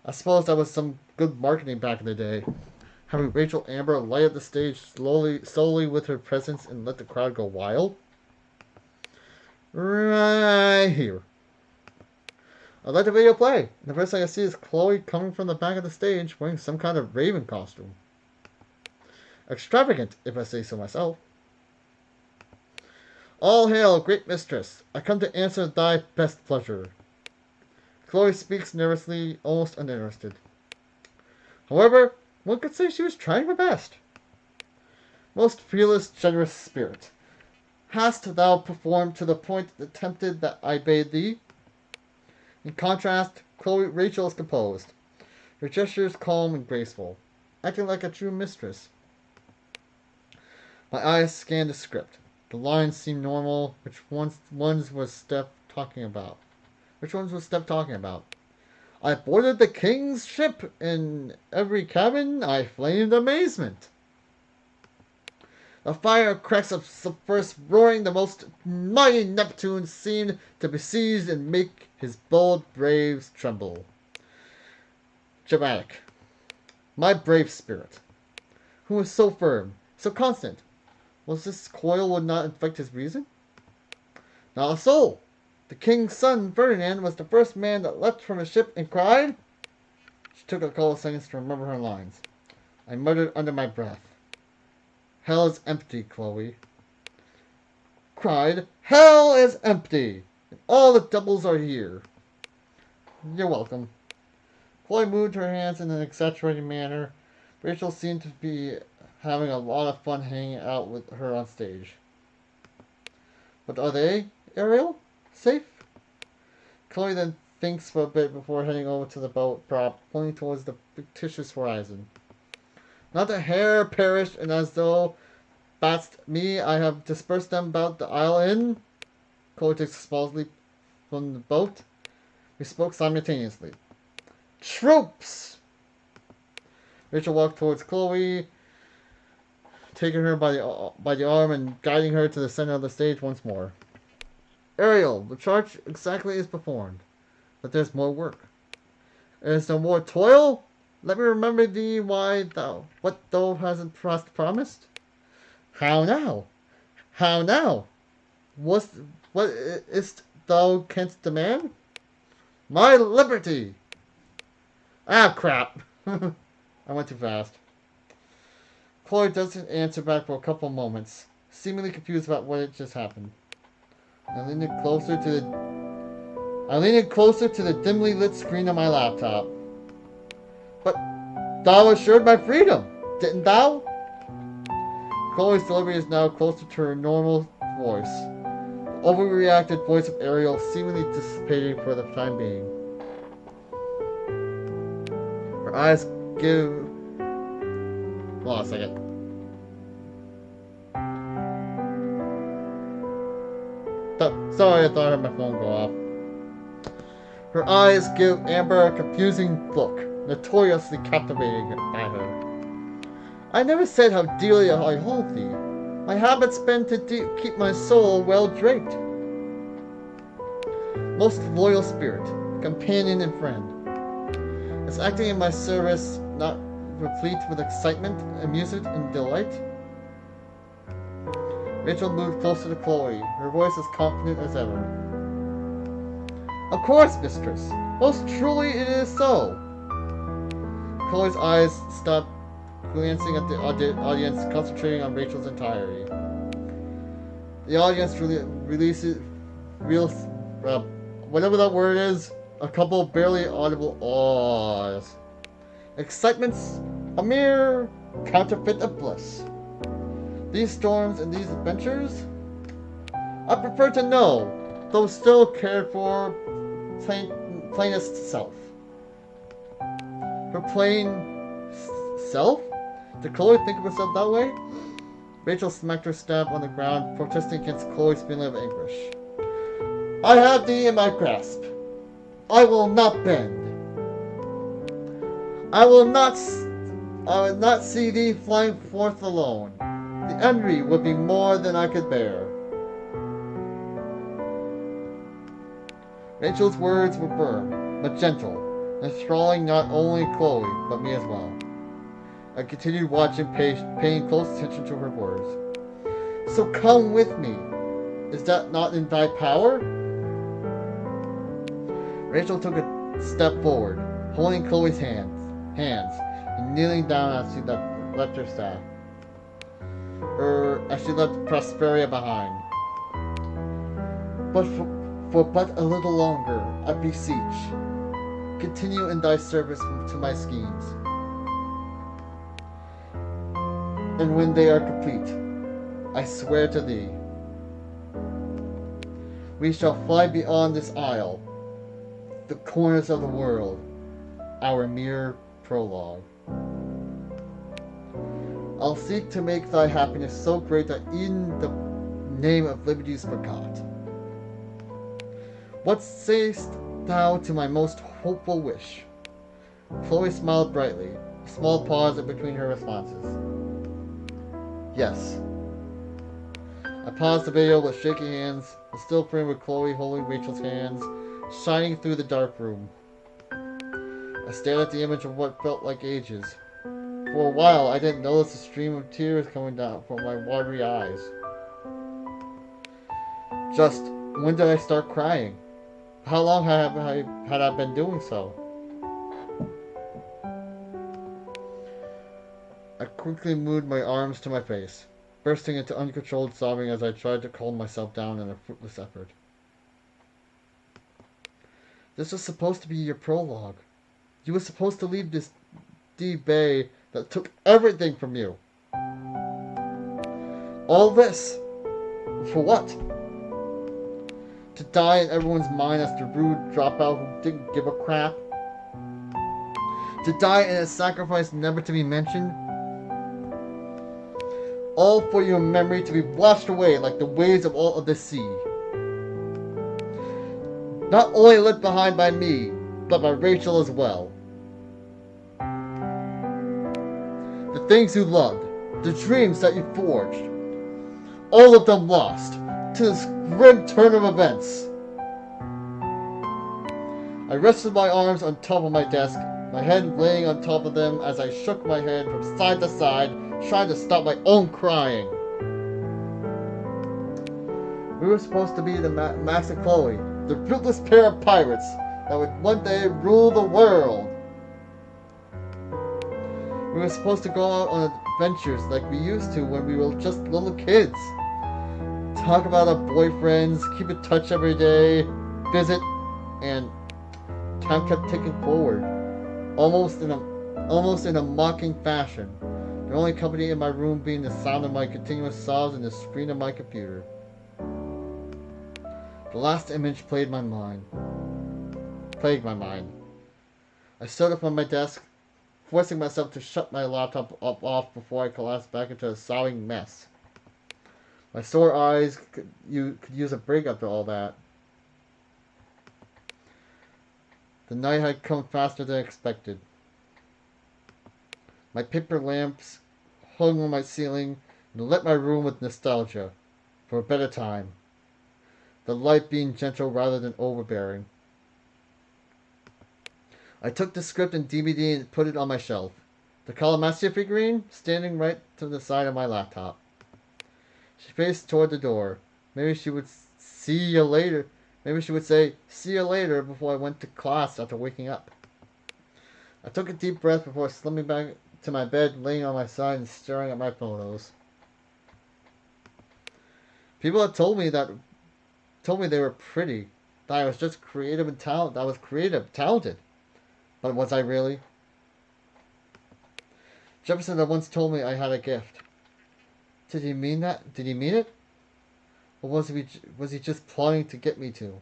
I suppose that was some good marketing back in the day. Having Rachel Amber light up the stage solely with her presence and let the crowd go wild. Right here. I let the video play. And the first thing I see is Chloe coming from the back of the stage wearing some kind of raven costume. Extravagant, if I say so myself. All hail, great mistress. I come to answer thy best pleasure. Chloe speaks nervously, almost uninterested. However, one could say she was trying her best. Most fearless, generous spirit, hast thou performed to the point attempted that I bade thee? In contrast, Rachel is composed, her gestures calm and graceful, acting like a true mistress. My eyes scanned the script. The lines seemed normal. Which ones was Steph talking about? I boarded the king's ship. In every cabin I flamed amazement. The fire cracks of first roaring, the most mighty Neptune seemed to be seized and make his bold braves tremble. Dramatic. My brave spirit, who was so firm, so constant, was this coil would not infect his reason? Not a soul. The king's son, Ferdinand, was the first man that leapt from his ship and cried. She took a couple of seconds to remember her lines. I muttered under my breath. Hell is empty, Chloe. Cried, hell is empty, and all the devils are here. You're welcome. Chloe moved her hands in an exaggerated manner. Rachel seemed to be having a lot of fun hanging out with her on stage. But are they, Ariel? Safe? Chloe then thinks for a bit before heading over to the boat prop, pointing towards the fictitious horizon. Not a hair perished, and as though past me I have dispersed them about the isle in. Chloe takes a small leap from the boat. We spoke simultaneously. Troops! Rachel walked towards Chloe, taking her by the arm and guiding her to the center of the stage once more. Ariel, the charge exactly is performed, but there's more work. Is there more toil? Let me remember thee what thou hast promised. How now? How now? What is't thou canst demand? My liberty! Ah, crap! I went too fast. Chloe doesn't answer back for a couple moments, seemingly confused about what had just happened. I leaned in closer to the dimly lit screen on my laptop. But thou assured my freedom, didn't thou? Chloe's delivery is now closer to her normal voice. The overreacted voice of Ariel seemingly dissipating for the time being. Her eyes give... Hold on a second. Sorry, I thought I heard my phone go off. Her eyes give Amber a confusing look, notoriously captivating by her. I never said how dearly I hold thee. My habit's been to keep my soul well draped. Most loyal spirit, companion and friend. Is acting in my service not replete with excitement, amusement, and delight? Rachel moved closer to Chloe, her voice as confident as ever. Of course, mistress. Most truly it is so. Chloe's eyes stopped glancing at the audience, concentrating on Rachel's entirety. The audience whatever that word is, a couple of barely audible awes. Excitement's a mere counterfeit of bliss. These storms and these adventures, I prefer to know, though still cared for, plainest self. Her plain self? Did Chloe think of herself that way? Rachel smacked her stab on the ground, protesting against Chloe's feeling of anguish. I have thee in my grasp. I will not bend. I will not see thee flying forth alone. The envy would be more than I could bear. Rachel's words were firm, but gentle, enthralling not only Chloe, but me as well. I continued watching, paying close attention to her words. So come with me. Is that not in thy power? Rachel took a step forward, holding Chloe's hands, and kneeling down as she left her staff. As she left Prosperia behind. But for but a little longer, I beseech, continue in thy service to my schemes. And when they are complete, I swear to thee, we shall fly beyond this isle, the corners of the world, our mere prologue. I'll seek to make thy happiness so great that in the name of liberty's forgot. What sayest thou to my most hopeful wish? Chloe smiled brightly, a small pause in between her responses. Yes. I paused the video with shaking hands, a still frame with Chloe holding Rachel's hands, shining through the dark room. I stared at the image of what felt like ages. For a while, I didn't notice a stream of tears coming down from my watery eyes. Just when did I start crying? How long had I been doing so? I quickly moved my arms to my face, bursting into uncontrolled sobbing as I tried to calm myself down in a fruitless effort. This was supposed to be your prologue. You were supposed to leave this D-Bay that took everything from you. All this, for what? To die in everyone's mind as the rude dropout who didn't give a crap? To die in a sacrifice never to be mentioned? All for your memory to be washed away like the waves of all of the sea. Not only left behind by me, but by Rachel as well. The things you loved, the dreams that you forged, all of them lost to this grim turn of events. I rested my arms on top of my desk, my head laying on top of them as I shook my head from side to side, trying to stop my own crying. We were supposed to be the Max and Chloe, the ruthless pair of pirates that would one day rule the world. We were supposed to go out on adventures like we used to when we were just little kids. Talk about our boyfriends, keep in touch every day, visit, and time kept ticking forward, almost in a mocking fashion. The only company in my room being the sound of my continuous sobs and the screen of my computer. The last image plagued my mind. I stood up on my desk, forcing myself to shut my laptop off before I collapsed back into a sobbing mess. My sore eyes could use a break after all that. The night had come faster than expected. My paper lamps hung on my ceiling and lit my room with nostalgia for a better time, the light being gentle rather than overbearing. I took the script and DVD and put it on my shelf, the Kalamazoo figurine standing right to the side of my laptop. She faced toward the door. Maybe she would see you later. Maybe she would say, "See you later," before I went to class after waking up. I took a deep breath before slipping back to my bed, laying on my side and staring at my photos. People had told me they were pretty, that I was just creative and talented. I was creative, talented. But was I really? Jefferson had once told me I had a gift. Did he mean that? Did he mean it? Or was he just plotting to get me to?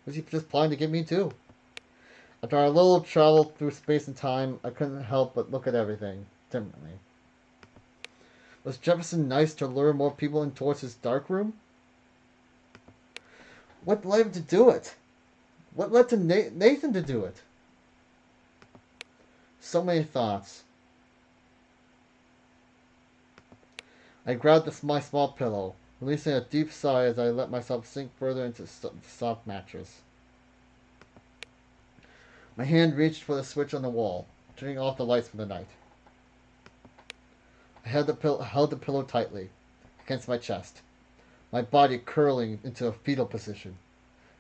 Was he just plotting to get me too? After our little travel through space and time, I couldn't help but look at everything differently. Was Jefferson nice to lure more people in towards his dark room? What led him to do it? What led to Nathan to do it? So many thoughts. I grabbed my small pillow, releasing a deep sigh as I let myself sink further into the soft mattress. My hand reached for the switch on the wall, turning off the lights for the night. I held the pillow tightly against my chest, my body curling into a fetal position,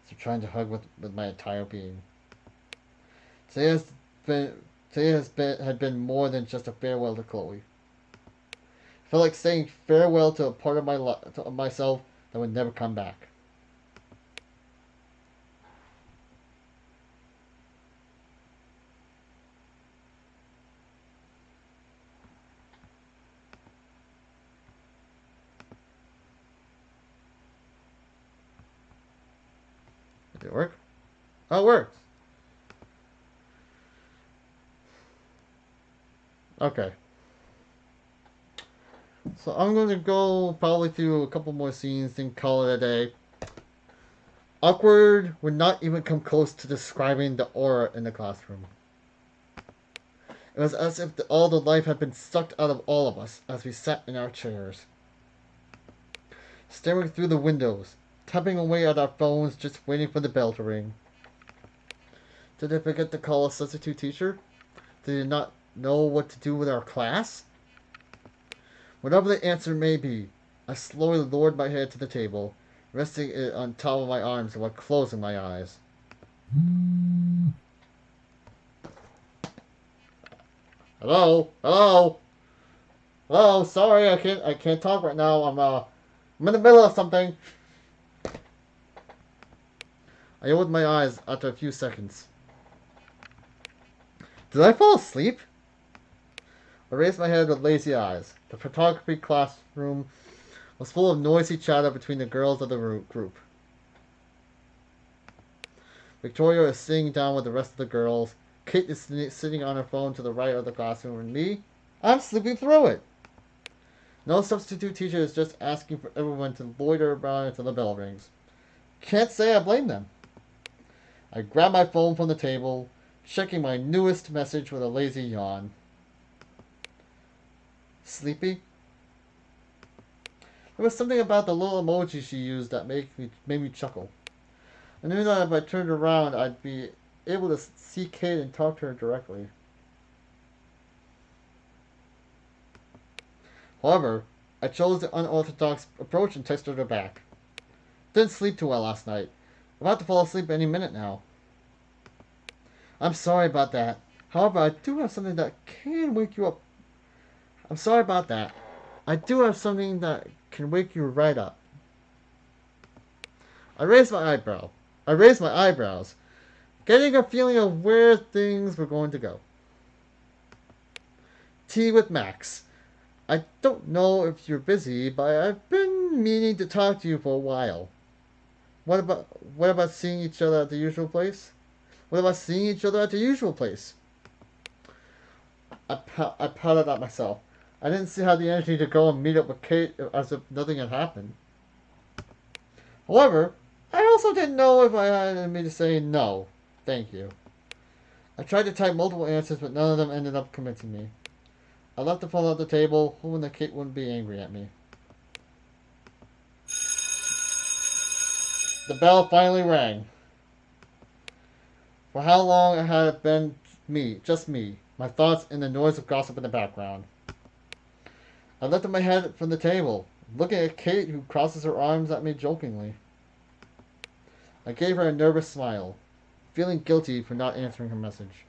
so trying to hug with my entire being. Today had been more than just a farewell to Chloe. It felt like saying farewell to a part of myself that would never come back. Did it work? Oh, it worked. Okay. So I'm going to go probably through a couple more scenes and call it a day. Awkward would not even come close to describing the aura in the classroom. It was as if all the life had been sucked out of all of us as we sat in our chairs, staring through the windows, tapping away at our phones, just waiting for the bell to ring. Did they forget to call a substitute teacher? Did they not know what to do with our class? Whatever the answer may be, I slowly lowered my head to the table, resting it on top of my arms while closing my eyes. Hello? Hello? Hello? Sorry, I can't talk right now. I'm in the middle of something. I opened my eyes after a few seconds. Did I fall asleep? I raised my head with lazy eyes. The photography classroom was full of noisy chatter between the girls of the group. Victoria is sitting down with the rest of the girls. Kate is sitting on her phone to the right of the classroom, and me, I'm sleeping through it. No substitute teacher is just asking for everyone to loiter around until the bell rings. Can't say I blame them. I grabbed my phone from the table, checking my newest message with a lazy yawn. Sleepy? There was something about the little emoji she used that made me chuckle. I knew that if I turned around, I'd be able to see Kate and talk to her directly. However, I chose the unorthodox approach and texted her back. Didn't sleep too well last night. I'm about to fall asleep any minute now. I'm sorry about that. However, I do have something that can wake you up I'm sorry about that. I do have something that can wake you right up. I raised my eyebrow. I raised my eyebrows, getting a feeling of where things were going to go. Tea with Max. I don't know if you're busy, but I've been meaning to talk to you for a while. What about seeing each other at the usual place? What about seeing each other at the usual place? I pouted at myself. I didn't see how the energy to go and meet up with Kate as if nothing had happened. However, I also didn't know if I had in me to say no. Thank you. I tried to type multiple answers, but none of them ended up convincing me. I left the phone on the table, hoping that Kate wouldn't be angry at me. The bell finally rang. For how long had it been me, just me, my thoughts and the noise of gossip in the background? I lifted my head from the table, looking at Kate, who crosses her arms at me jokingly. I gave her a nervous smile, feeling guilty for not answering her message.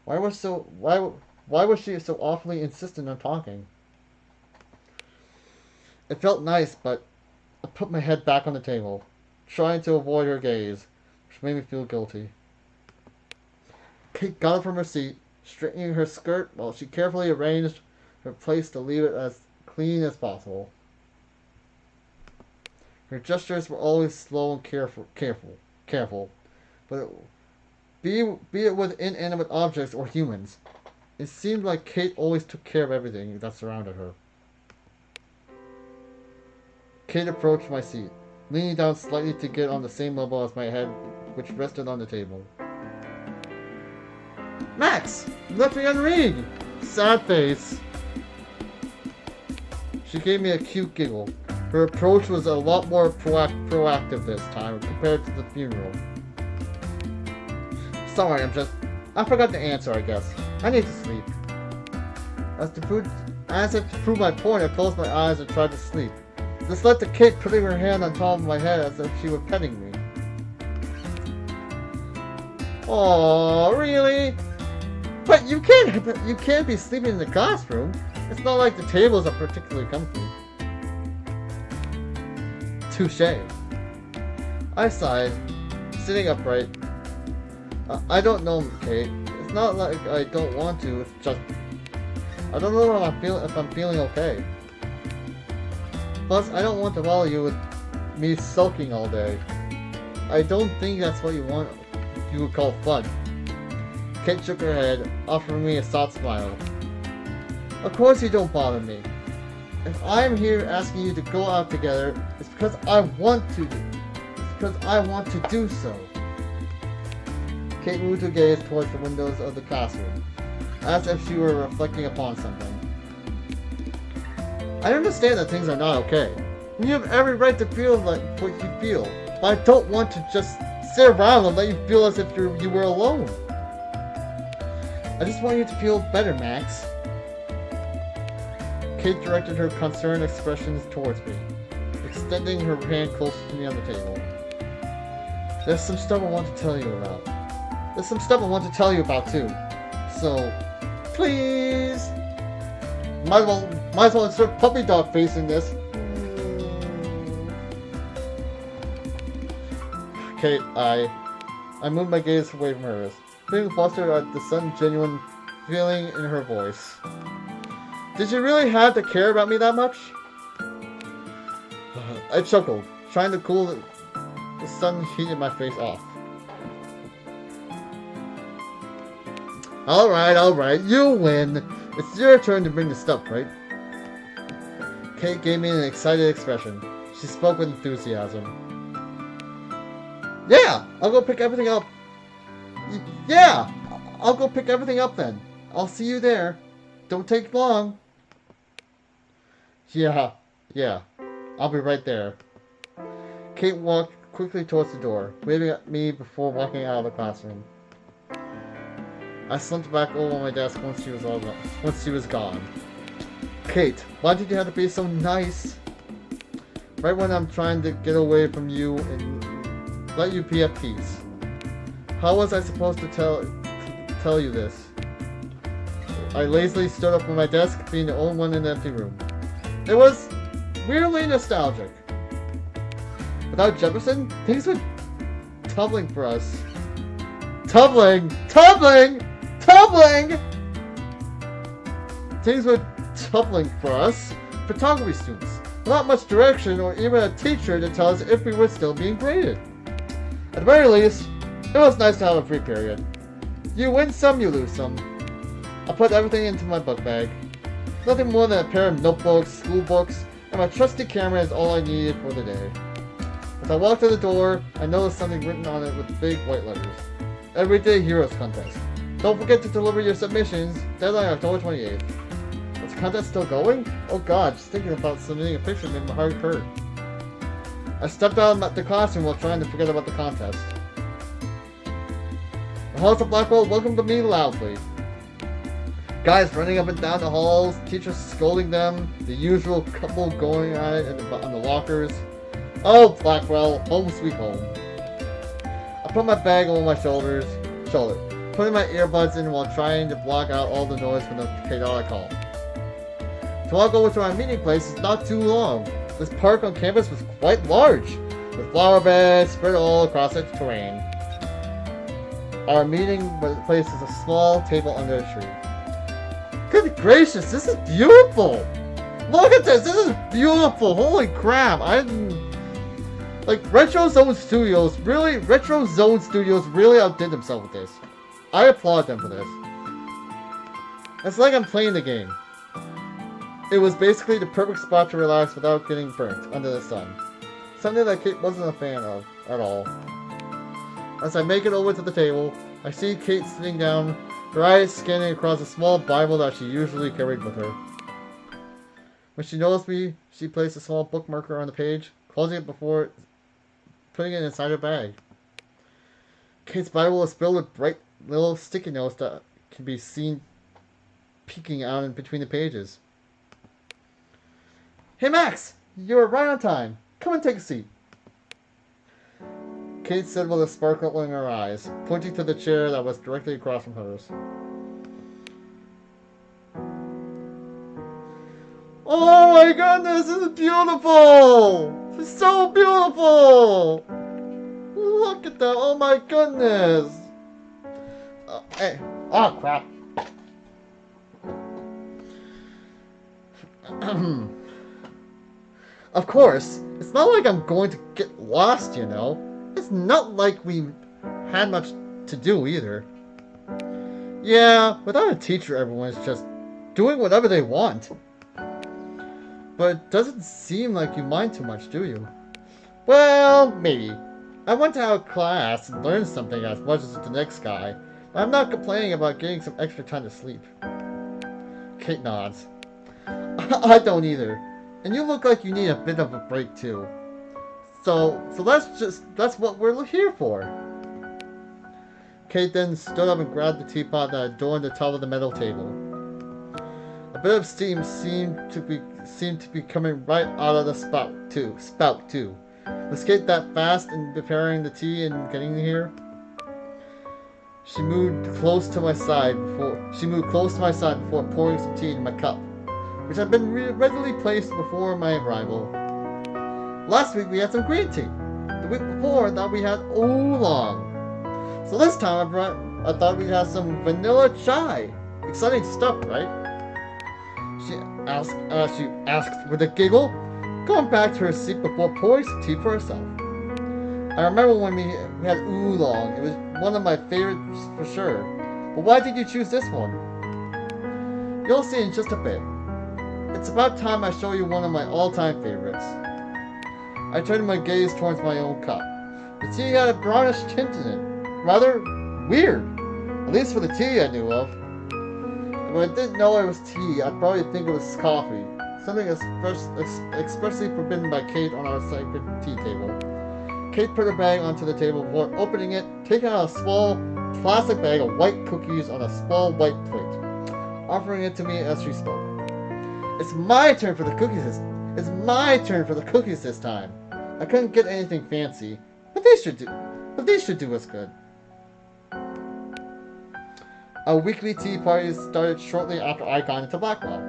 Why was she so awfully insistent on talking? It felt nice, but I put my head back on the table, trying to avoid her gaze, which made me feel guilty. Kate got up from her seat, straightening her skirt while she carefully arranged her place to leave it as clean as possible. Her gestures were always slow and careful, but be it with inanimate objects or humans, it seemed like Kate always took care of everything that surrounded her. Kate approached my seat, leaning down slightly to get on the same level as my head, which rested on the table. Max! You left me unread! Sad face. She gave me a cute giggle. Her approach was a lot more proactive this time compared to the funeral. Sorry, I forgot to answer, I guess. I need to sleep. As if to prove my point, I closed my eyes and tried to sleep. This led to Kate putting her hand on top of my head as if she were petting me. Oh, really? But you can't be sleeping in the classroom. It's not like the tables are particularly comfy. Touché. I sighed, sitting upright. I don't know, Kate. It's not like I don't want to. It's just I don't know if I'm feeling okay. Plus, I don't want to bother you with me sulking all day. I don't think that's what you would call fun. Kate shook her head, offering me a soft smile. Of course you don't bother me. If I'm here asking you to go out together, it's because I want to. It's because I want to do so. Kate moved her gaze towards the windows of the classroom, as if she were reflecting upon something. I understand that things are not okay, and you have every right to feel like what you feel, but I don't want to just sit around and let you feel as if you were alone. I just want you to feel better, Max. Kate directed her concerned expressions towards me, extending her hand closer to me on the table. There's some stuff I want to tell you about. There's some stuff I want to tell you about too. So, please. Might as well insert puppy dog face in this. Kate, I moved my gaze away from hers, feeling flustered at the sudden genuine feeling in her voice. Did you really have to care about me that much? I chuckled, trying to cool the sudden heat in my face off. Alright, you win. It's your turn to bring the stuff, right? Kate gave me an excited expression. She spoke with enthusiasm. Yeah, I'll go pick everything up. Yeah, I'll go pick everything up then. I'll see you there. Don't take long. Yeah, I'll be right there. Kate walked quickly towards the door, waving at me before walking out of the classroom. I slumped back over my desk once she was gone. Kate, why did you have to be so nice? Right when I'm trying to get away from you and let you be at peace. How was I supposed to tell you this? I lazily stood up from my desk, being the only one in the empty room. It was weirdly nostalgic. Without Jefferson, things were tumbling for us. Tumbling! Things were tumbling for us, photography students. Not much direction or even a teacher to tell us if we were still being graded. At the very least, it was nice to have a free period. You win some, you lose some. I put everything into my book bag. Nothing more than a pair of notebooks, school books, and my trusty camera is all I needed for the day. As I walked to the door, I noticed something written on it with big white letters. Everyday Heroes Contest. Don't forget to deliver your submissions. Deadline October 28th. Is the contest still going? Oh god, just thinking about submitting a picture made my heart hurt. I stepped out of the classroom while trying to forget about the contest. The halls of Blackwell welcomed me loudly. Guys running up and down the halls, teachers scolding them, the usual couple going at it on the lockers. Oh, Blackwell, home sweet home. I put my bag over my shoulder, putting my earbuds in while trying to block out all the noise from the chaotic hall. To walk over to our meeting place is not too long. This park on campus was quite large, with flower beds spread all across its terrain. Our meeting place is a small table under a tree. Good gracious, this is beautiful! Look at this is beautiful! Holy crap! Retro Zone Studios really outdid themselves with this. I applaud them for this. It's like I'm playing the game. It was basically the perfect spot to relax without getting burnt under the sun. Something that Kate wasn't a fan of at all. As I make it over to the table, I see Kate sitting down, her eyes scanning across a small Bible that she usually carried with her. When she noticed me, she placed a small bookmarker on the page, closing it before putting it inside her bag. Kate's Bible is filled with bright little sticky notes that can be seen peeking out in between the pages. Hey Max, you're right on time. Come and take a seat. Kate said with a sparkle in her eyes, pointing to the chair that was directly across from hers. Oh my goodness, this is beautiful! It's so beautiful! Look at that, oh my goodness! Hey, oh crap. Of course, it's not like I'm going to get lost, you know. It's not like we had much to do either. Yeah, without a teacher, everyone's just doing whatever they want. But it doesn't seem like you mind too much, do you? Well, maybe. I went to our class and learned something as much as the next guy. But I'm not complaining about getting some extra time to sleep. Kate nods. I don't either. And you look like you need a bit of a break too. So that's what we're here for. Kate then stood up and grabbed the teapot that adorned the top of the metal table. A bit of steam seemed to be coming right out of the spout too. Was Kate that fast in preparing the tea and getting here? She moved close to my side before pouring some tea in my cup, which had been readily placed before my arrival. Last week we had some green tea. The week before that we had oolong. So this time I thought we'd have some vanilla chai. Exciting stuff, right? She asked with a giggle, going back to her seat before pouring some tea for herself. I remember when we had oolong. It was one of my favorites for sure. But why did you choose this one? You'll see in just a bit. It's about time I show you one of my all-time favorites. I turned my gaze towards my own cup. The tea had a brownish tint in it. Rather weird. At least for the tea I knew of. If I didn't know it was tea, I'd probably think it was coffee. Something expressly forbidden by Kate on our sacred tea table. Kate put her bag onto the table before opening it, taking out a small plastic bag of white cookies on a small white plate, offering it to me as she spoke. It's my turn for the cookies this time. I couldn't get anything fancy, but these should do us good. Our weekly tea party started shortly after I got into Blackwell.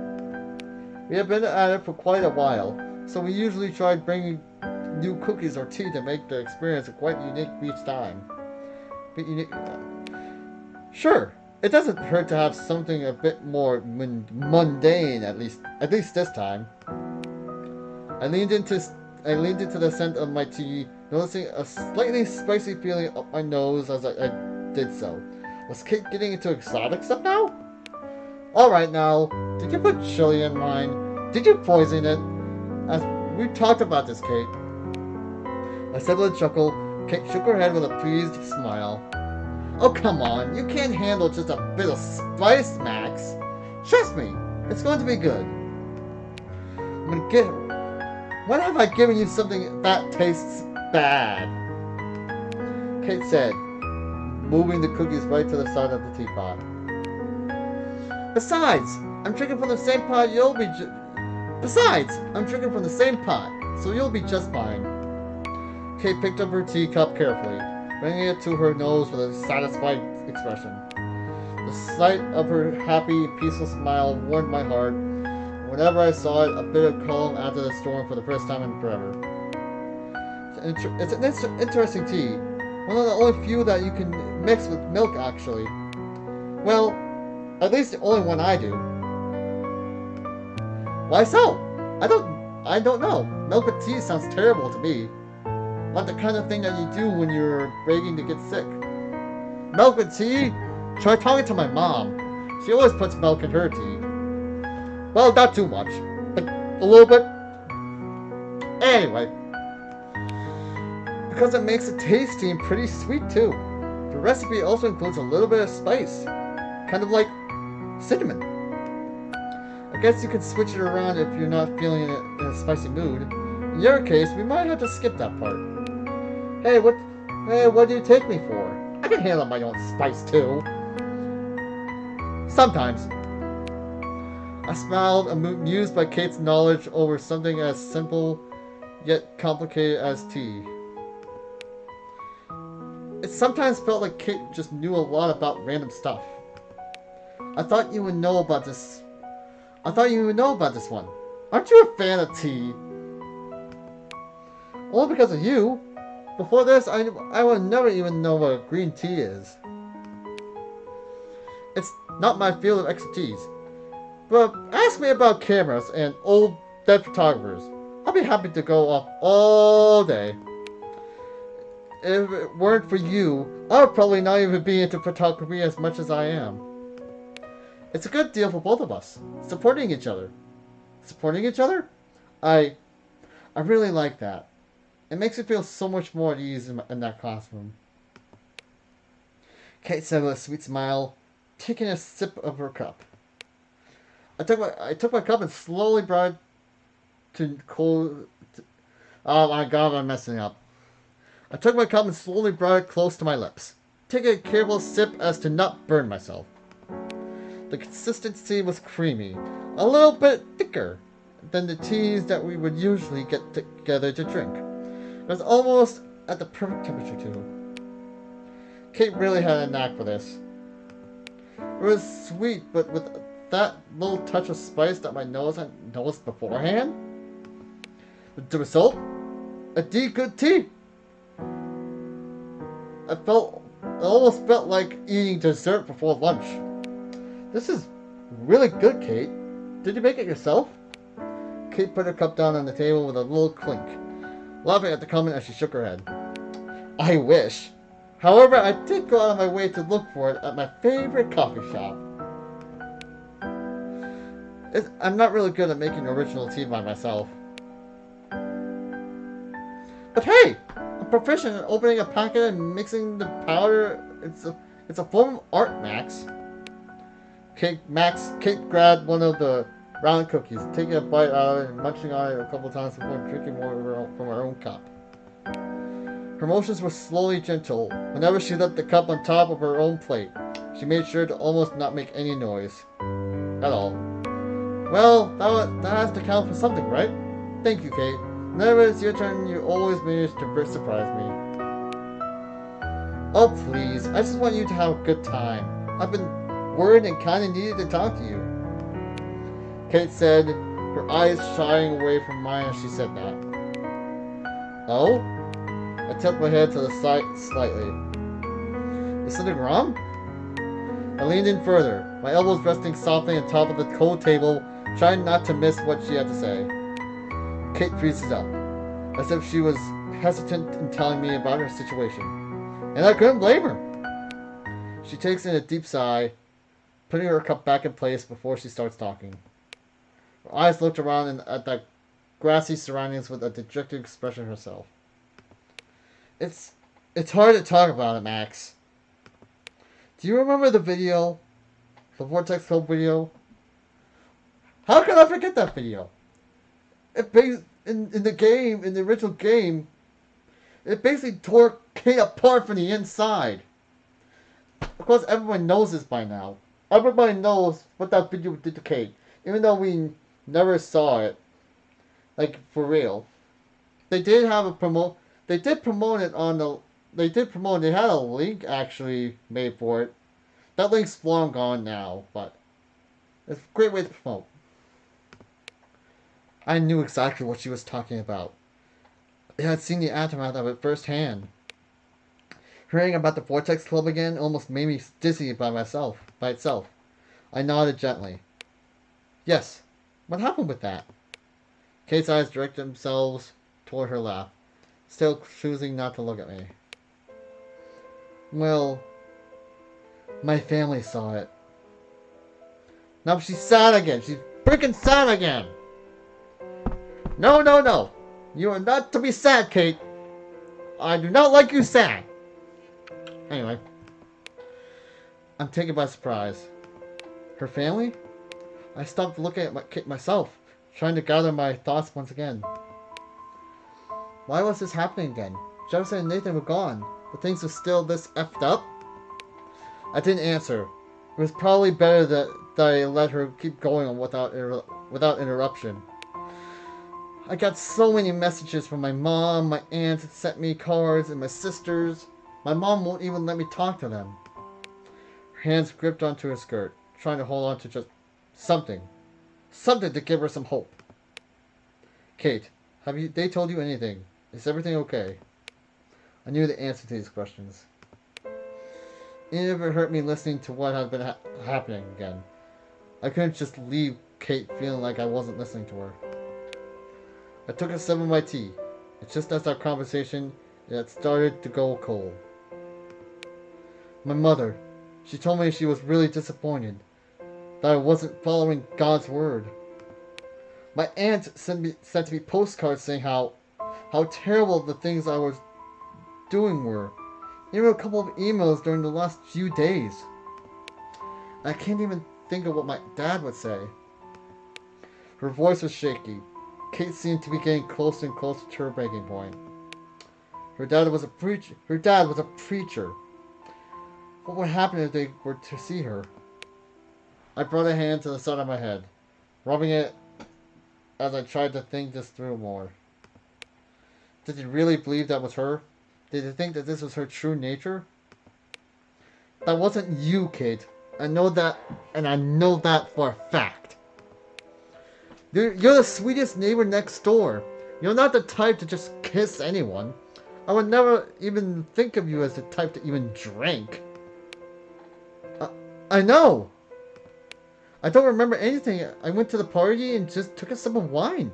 We had been at it for quite a while, so we usually tried bringing new cookies or tea to make the experience quite unique each time. Sure, it doesn't hurt to have something a bit more mundane, at least this time. I leaned into the scent of my tea, noticing a slightly spicy feeling up my nose as I did so. Was Kate getting into exotic stuff now? Alright now, did you put chili in mine? Did you poison it? As we talked about this, Kate. I said with a chuckle. Kate shook her head with a pleased smile. Oh come on, you can't handle just a bit of spice, Max. Trust me, it's going to be good. When have I given you something that tastes bad? Kate said, moving the cookies right to the side of the teapot. Besides, I'm drinking from the same pot, so you'll be just fine. Kate picked up her teacup carefully, bringing it to her nose with a satisfied expression. The sight of her happy, peaceful smile warmed my heart. Whenever I saw it, a bit of calm after the storm for the first time in forever. It's an interesting tea. One of the only few that you can mix with milk, actually. Well, at least the only one I do. Why so? I don't know. Milk with tea sounds terrible to me. Like the kind of thing that you do when you're begging to get sick. Milk with tea? Try talking to my mom. She always puts milk in her tea. Well, not too much, but a little bit. Anyway, because it makes it tasty and pretty sweet too. The recipe also includes a little bit of spice, kind of like cinnamon. I guess you could switch it around if you're not feeling it in a spicy mood. In your case, we might have to skip that part. Hey, what do you take me for? I can handle my own spice too. Sometimes. I smiled, amused by Kate's knowledge over something as simple yet complicated as tea. It sometimes felt like Kate just knew a lot about random stuff. I thought you would know about this one. Aren't you a fan of tea? Only because of you. Before this, I would never even know what green tea is. It's not my field of expertise. But ask me about cameras and old dead photographers. I'll be happy to go off all day. If it weren't for you, I would probably not even be into photography as much as I am. It's a good deal for both of us. Supporting each other. Supporting each other? I really like that. It makes me feel so much more at ease in that classroom. Kate said with a sweet smile, taking a sip of her cup. I took my cup and slowly brought it to cold. Oh my god, I'm messing up. I took my cup and slowly brought it close to my lips, taking a careful sip as to not burn myself. The consistency was creamy, a little bit thicker than the teas that we would usually get together to drink. It was almost at the perfect temperature too. Kate really had a knack for this. It was sweet, but with that little touch of spice that my nose had noticed beforehand. The result? A good tea. It almost felt like eating dessert before lunch. This is really good, Kate. Did you make it yourself? Kate put her cup down on the table with a little clink, laughing at the comment as she shook her head. I wish. However, I did go out of my way to look for it at my favorite coffee shop. I'm not really good at making original tea by myself. But hey, I'm proficient in opening a packet and mixing the powder. It's a form of art, Max. Kate grabbed one of the round cookies, taking a bite out of it and munching on it a couple times before drinking more from her own cup. Her motions were slowly gentle. Whenever she left the cup on top of her own plate, she made sure to almost not make any noise. At all. Well, that has to count for something, right? Thank you, Kate. Whenever it's your turn, you always manage to surprise me. Oh, please. I just want you to have a good time. I've been worried and kind of needed to talk to you. Kate said, her eyes shying away from mine as she said that. Oh? I tipped my head to the side slightly. Is something wrong? I leaned in further, my elbows resting softly on top of the cold table, trying not to miss what she had to say. Kate freezes up, as if she was hesitant in telling me about her situation. And I couldn't blame her. She takes in a deep sigh, putting her cup back in place before she starts talking. Her eyes looked around at the grassy surroundings with a dejected expression herself. It's hard to talk about it, Max. Do you remember the video? The Vortex Club video? How can I forget that video? In the game, in the original game, it basically tore Kate apart from the inside. Of course, everyone knows this by now. Everybody knows what that video did to Kate, even though we never saw it. Like, for real. They did have a promote. They did promote it on the. They did promote. They had a link actually made for it. That link's long gone now, but it's a great way to promote. I knew exactly what she was talking about. I had seen the aftermath of it firsthand. Hearing about the Vortex Club again almost made me dizzy by itself. I nodded gently. Yes. What happened with that? Kate's eyes directed themselves toward her lap, still choosing not to look at me. Well, my family saw it. Now she's sad again. She's freaking sad again. No, no, no. You are not to be sad, Kate. I do not like you sad. Anyway. I'm taken by surprise. Her family? I stopped looking at Kate myself, trying to gather my thoughts once again. Why was this happening again? Jefferson and Nathan were gone, but things were still this effed up? I didn't answer. It was probably better that I let her keep going on without interruption. I got so many messages from my mom, my aunt sent me cards, and my sisters. My mom won't even let me talk to them. Her hands gripped onto her skirt, trying to hold on to just something. Something to give her some hope. Kate, have they told you anything? Is everything okay? I knew the answer to these questions. Even if it hurt me listening to what had been happening again. I couldn't just leave Kate feeling like I wasn't listening to her. I took a sip of my tea. It's just as our conversation had started to go cold. My mother, she told me she was really disappointed that I wasn't following God's word. My aunt sent me postcards saying how terrible the things I was doing were. Even a couple of emails during the last few days. I can't even think of what my dad would say. Her voice was shaky. Kate seemed to be getting closer and closer to her breaking point. Her dad was a preacher. What would happen if they were to see her? I brought a hand to the side of my head, rubbing it as I tried to think this through more. Did he really believe that was her? Did he think that this was her true nature? That wasn't you, Kate. I know that, and I know that for a fact. You're the sweetest neighbor next door. You're not the type to just kiss anyone. I would never even think of you as the type to even drink. I know. I don't remember anything. I went to the party and just took a sip of wine.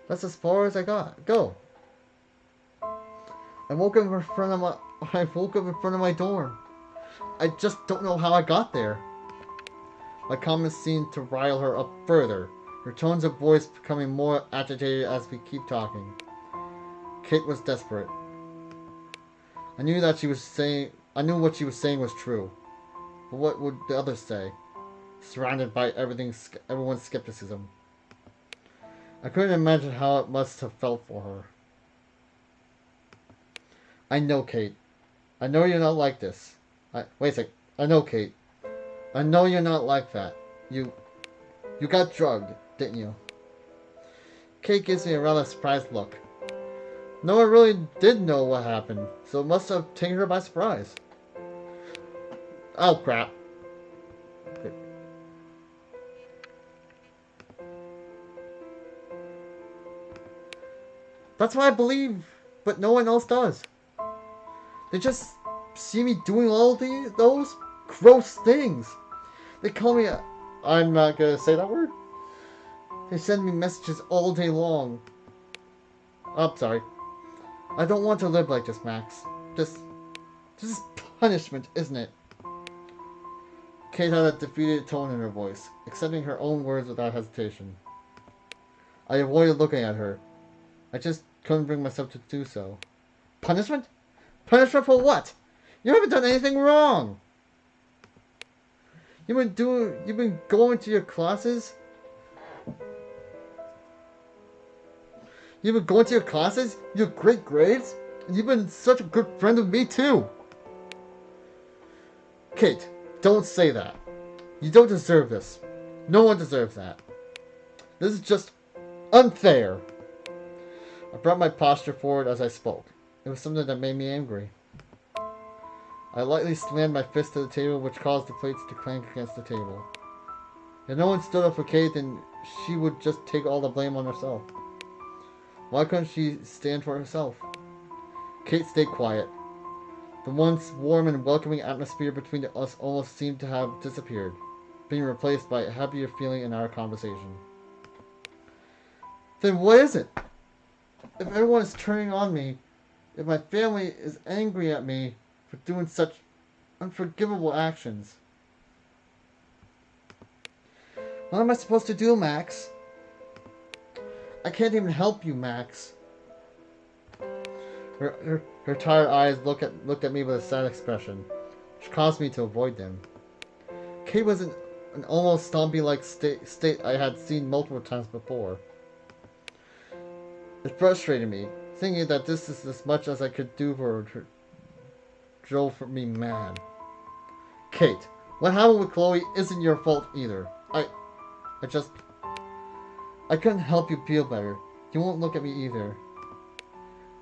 That's as far as I go. I woke up in front of my door. I just don't know how I got there. My comments seemed to rile her up further, her tones of voice becoming more agitated as we keep talking. Kate was desperate. I knew what she was saying was true. But what would the others say? Surrounded by everyone's skepticism. I couldn't imagine how it must have felt for her. I know, Kate. I know you're not like this. Wait a sec. I know, Kate. I know you're not like that. You got drugged, didn't you? Kate gives me a rather surprised look. No one really did know what happened, so it must have taken her by surprise. Oh, crap. That's what I believe, but no one else does. They just see me doing all those gross things. They call me a... I'm not gonna say that word. They send me messages all day long. Oh, sorry. I don't want to live like this, Max. This is punishment, isn't it? Kate had a defeated tone in her voice, accepting her own words without hesitation. I avoided looking at her. I just couldn't bring myself to do so. Punishment? Punishment for what? You haven't done anything wrong. You've been going to your classes? You've been going to your classes? You have great grades? And you've been such a good friend of me too. Kate, don't say that. You don't deserve this. No one deserves that. This is just unfair. I brought my posture forward as I spoke. It was something that made me angry. I lightly slammed my fist to the table, which caused the plates to clank against the table. If no one stood up for Kate, then she would just take all the blame on herself. Why couldn't she stand for herself? Kate stayed quiet. The once warm and welcoming atmosphere between us almost seemed to have disappeared, being replaced by a happier feeling in our conversation. Then what is it? If everyone is turning on me, if my family is angry at me for doing such unforgivable actions, what am I supposed to do, Max? I can't even help you, Max. Her tired eyes looked at me with a sad expression, which caused me to avoid them. Kate was in an almost zombie-like state I had seen multiple times before. It frustrated me, thinking that this is as much as I could do for her. Drove me mad. Kate, what happened with Chloe isn't your fault either. I couldn't help you feel better. You won't look at me either.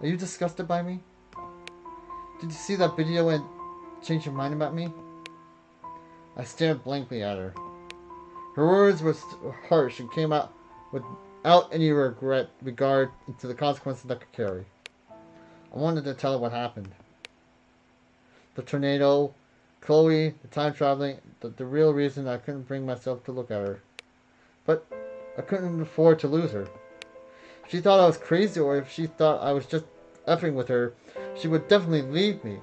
Are you disgusted by me? Did you see that video and change your mind about me? I stared blankly at her. Her words were harsh and came out without any regard into the consequences that could carry. I wanted to tell her what happened. The tornado, Chloe, the time traveling, the real reason I couldn't bring myself to look at her. But I couldn't afford to lose her. If she thought I was crazy or if she thought I was just effing with her, she would definitely leave me,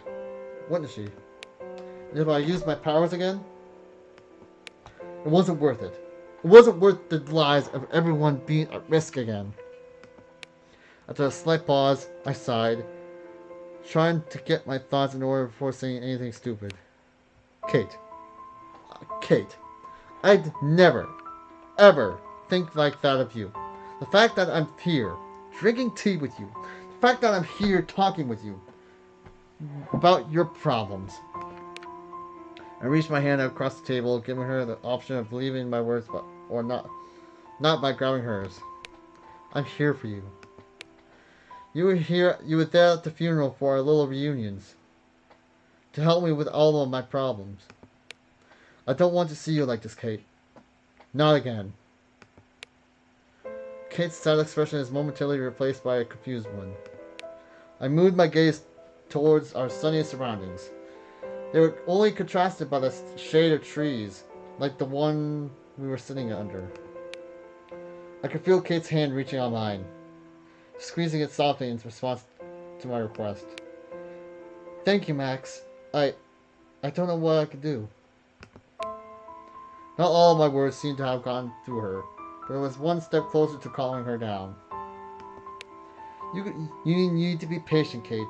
wouldn't she? And if I used my powers again, it wasn't worth it. It wasn't worth the lives of everyone being at risk again. After a slight pause, I sighed, trying to get my thoughts in order before saying anything stupid. Kate, I'd never, ever think like that of you. The fact that I'm here, drinking tea with you, the fact that I'm here talking with you about your problems. I reached my hand across the table, giving her the option of believing my words or not by grabbing hers. I'm here for you. You were there at the funeral for our little reunions, to help me with all of my problems. I don't want to see you like this, Kate. Not again. Kate's sad expression is momentarily replaced by a confused one. I moved my gaze towards our sunny surroundings. They were only contrasted by the shade of trees, like the one we were sitting under. I could feel Kate's hand reaching on mine, squeezing it softly in response to my request. Thank you, Max. I don't know what I could do. Not all of my words seemed to have gone through her, but it was one step closer to calming her down. You need to be patient, Kate.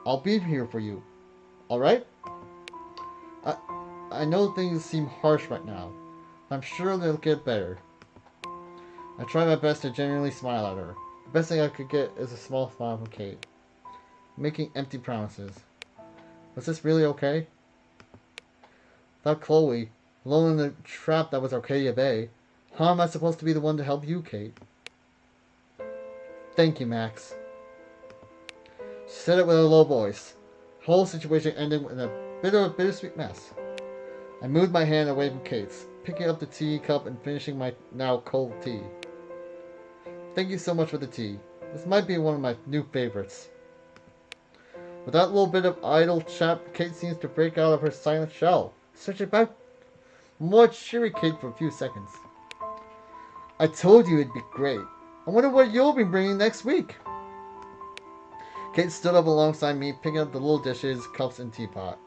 I'll be here for you. Alright? I know things seem harsh right now. I'm sure they'll get better. I tried my best to genuinely smile at her. The best thing I could get is a small smile from Kate, making empty promises. Was this really okay? Without Chloe, alone in the trap that was Arcadia Bay, how am I supposed to be the one to help you, Kate? Thank you, Max. She said it with a low voice. The whole situation ended in a bit of a bittersweet mess. I moved my hand away from Kate's, picking up the tea cup and finishing my now cold tea. Thank you so much for the tea. This might be one of my new favorites. With that little bit of idle chat, Kate seems to break out of her silent shell. Searching back more cheery Kate for a few seconds. I told you it'd be great. I wonder what you'll be bringing next week. Kate stood up alongside me, picking up the little dishes, cups, and teapot.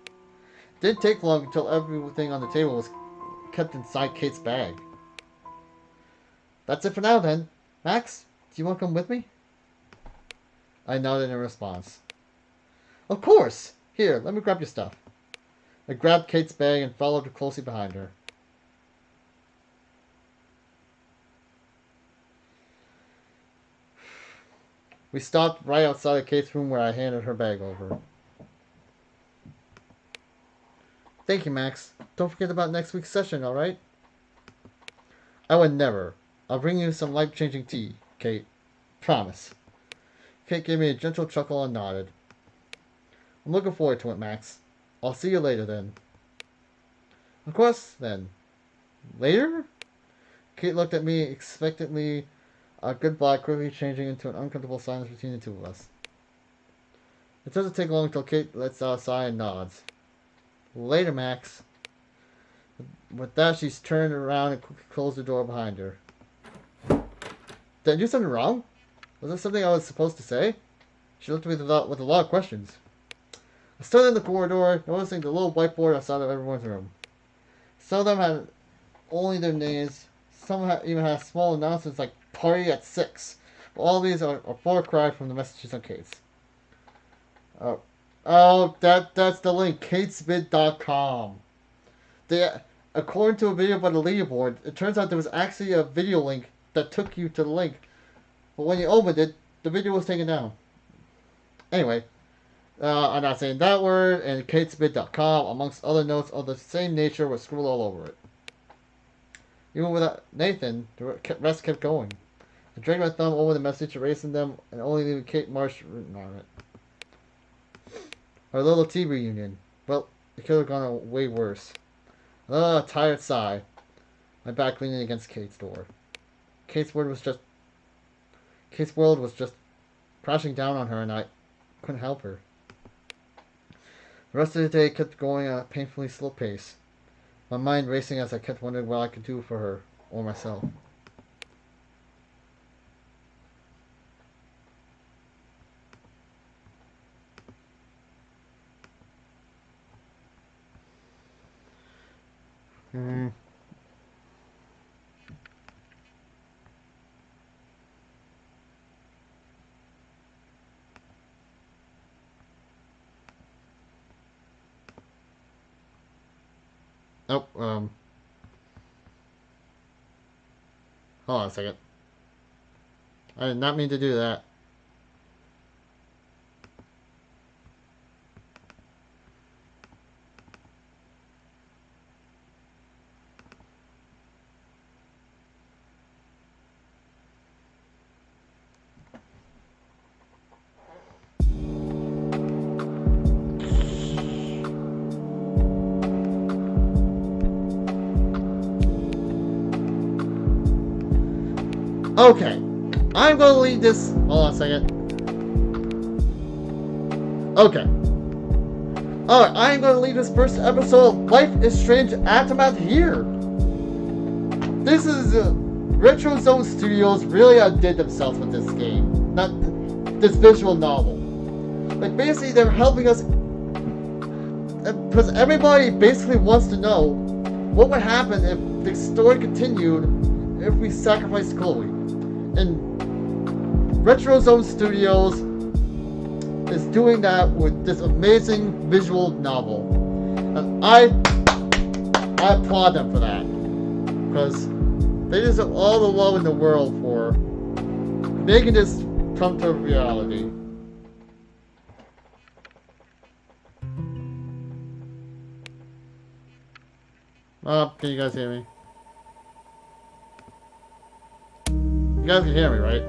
It didn't take long until everything on the table was kept inside Kate's bag. That's it for now then. Max, do you want to come with me? I nodded in response. Of course! Here, let me grab your stuff. I grabbed Kate's bag and followed closely behind her. We stopped right outside of Kate's room where I handed her bag over. Thank you, Max. Don't forget about next week's session, alright? I would never. I'll bring you some life-changing tea, Kate. Promise. Kate gave me a gentle chuckle and nodded. I'm looking forward to it, Max. I'll see you later then. Of course, then. Later? Kate looked at me expectantly, our goodbye quickly changing into an uncomfortable silence between the two of us. It doesn't take long until Kate lets out a sigh and nods. Later, Max. With that, she's turned around and quickly closed the door behind her. Did I do something wrong? Was there something I was supposed to say? She looked at me with a lot of questions. I stood in the corridor, noticing the little whiteboard outside of everyone's room. Some of them had only their names. Some even had small announcements like "Party at 6." But all these are far cry from the messages on Kate's. That's the link, katesvid.com. According to a video by the leaderboard, it turns out there was actually a video link that took you to the link. But when you opened it, the video was taken down. Anyway, I'm not saying that word, and katesvid.com, amongst other notes of the same nature, was scrawled all over it. Even without Nathan, the rest kept going. I dragged my thumb over the message, erasing them, and only leaving Kate Marsh written on it. Our little tea reunion. Well, it could have gone way worse. A tired sigh. My back leaning against Kate's door. Kate's world was just crashing down on her, and I couldn't help her. The rest of the day kept going at a painfully slow pace. My mind racing as I kept wondering what I could do for her or myself. Oh, hold on a second. I did not mean to do that. Okay, I'm gonna leave this. Hold on a second. Okay. Alright, I'm gonna leave this first episode of Life is Strange Aftermath here. This is Retro Zone Studios really outdid themselves with this game. Not this visual novel. Like, basically, they're helping us. Because everybody basically wants to know what would happen if the story continued if we sacrificed Chloe. And Retro Zone Studios is doing that with this amazing visual novel. And I applaud them for that. Because they deserve all the love in the world for making this come to reality. Can you guys hear me? You guys can hear me, right?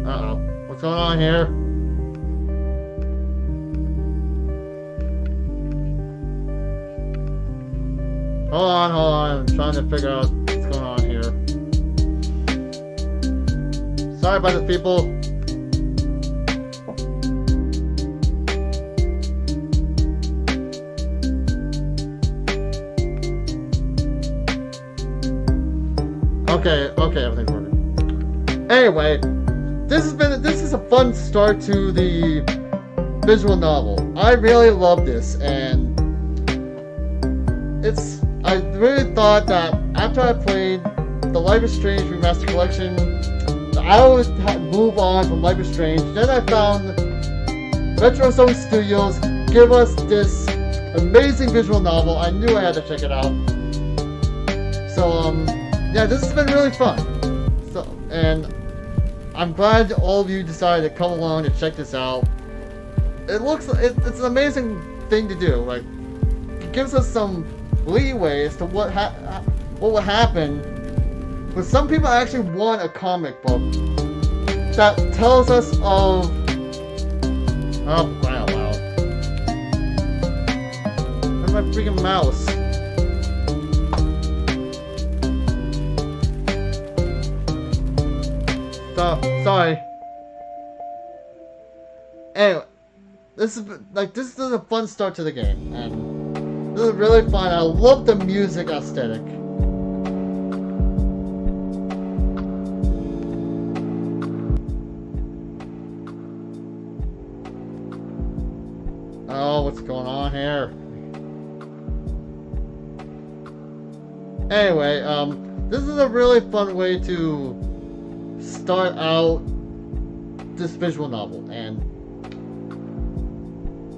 Uh-oh. What's going on here? Hold on. I'm trying to figure out what's going on Sorry about this, people. Okay, everything's working. Anyway, this is a fun start to the visual novel. I really love this, and I really thought that after I played the Life is Strange Remastered Collection, I would move on from Life is Strange. Then I found Retro Zone Studios give us this amazing visual novel. I knew I had to check it out. So yeah, this has been really fun. And I'm glad all of you decided to come along and check this out. It's an amazing thing to do. Like, it gives us some leeway as to what will happen. But some people actually want a comic book that tells us of... Oh, crying out loud. Where's my freaking mouse? Stop. Sorry. Anyway, this is a fun start to the game, and this is really fun. I love the music aesthetic. Oh, what's going on here? Anyway, this is a really fun way to start out this visual novel, and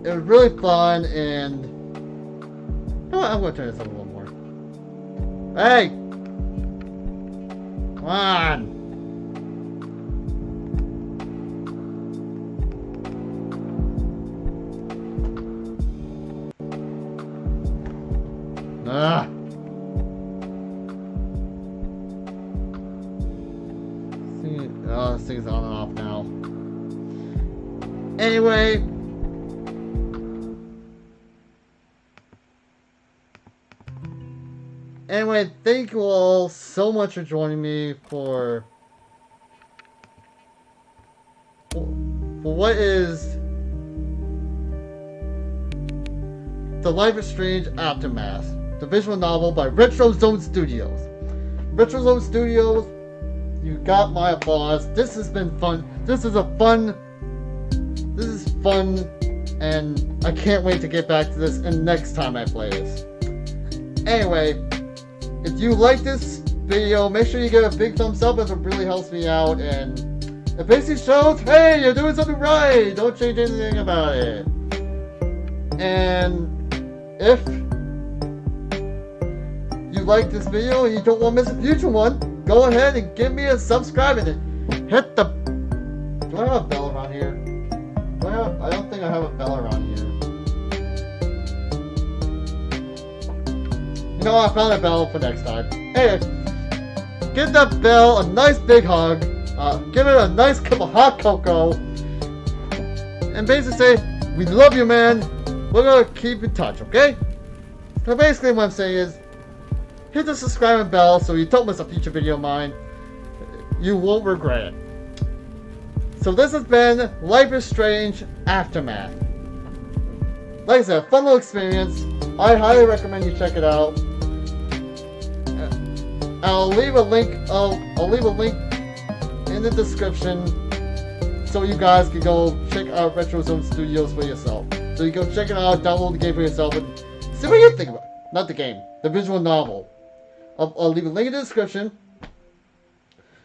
it was really fun. And you know what? I'm gonna turn this up a little more. Hey, come on. This thing's on and off now. Anyway, thank you all so much for joining me for what is The Life is Strange Aftermath, the visual novel by Retro Zone Studios. Retro Zone Studios, you got my applause. This has been fun. This is fun, and I can't wait to get back to this and next time I play this. Anyway, if you like this video, make sure you give it a big thumbs up, as it really helps me out, and it basically shows, hey, you're doing something right. Don't change anything about it. And if you like this video and you don't want to miss a future one, go ahead and give me a subscribe and hit the... Do I have a bell around here? I don't think I have a bell around here. You know what? I found a bell for next time. Hey, give that bell a nice big hug. Give it a nice cup of hot cocoa. And basically say, we love you, man. We're going to keep in touch, okay? So basically what I'm saying is, hit the subscribe bell so you don't miss a future video of mine. You won't regret it. So this has been Life is Strange Aftermath. Like I said, fun little experience. I highly recommend you check it out. I'll leave a link in the description so you guys can go check out Retro Zone Studios for yourself. So you go check it out, download the game for yourself, and see what you think about it. Not the game, the visual novel. I'll leave a link in the description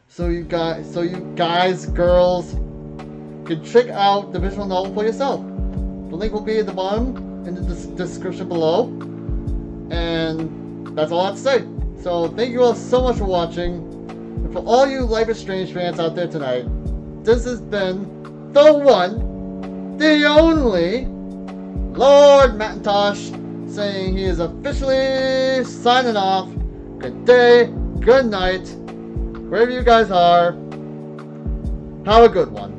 so you guys, girls, can check out the visual novel for yourself. The link will be at the bottom in the description below. And that's all I have to say. So thank you all so much for watching. And for all you Life is Strange fans out there tonight, this has been the one, the only Lord Macintosh, saying he is officially signing off. Good day, good night, wherever you guys are. Have a good one.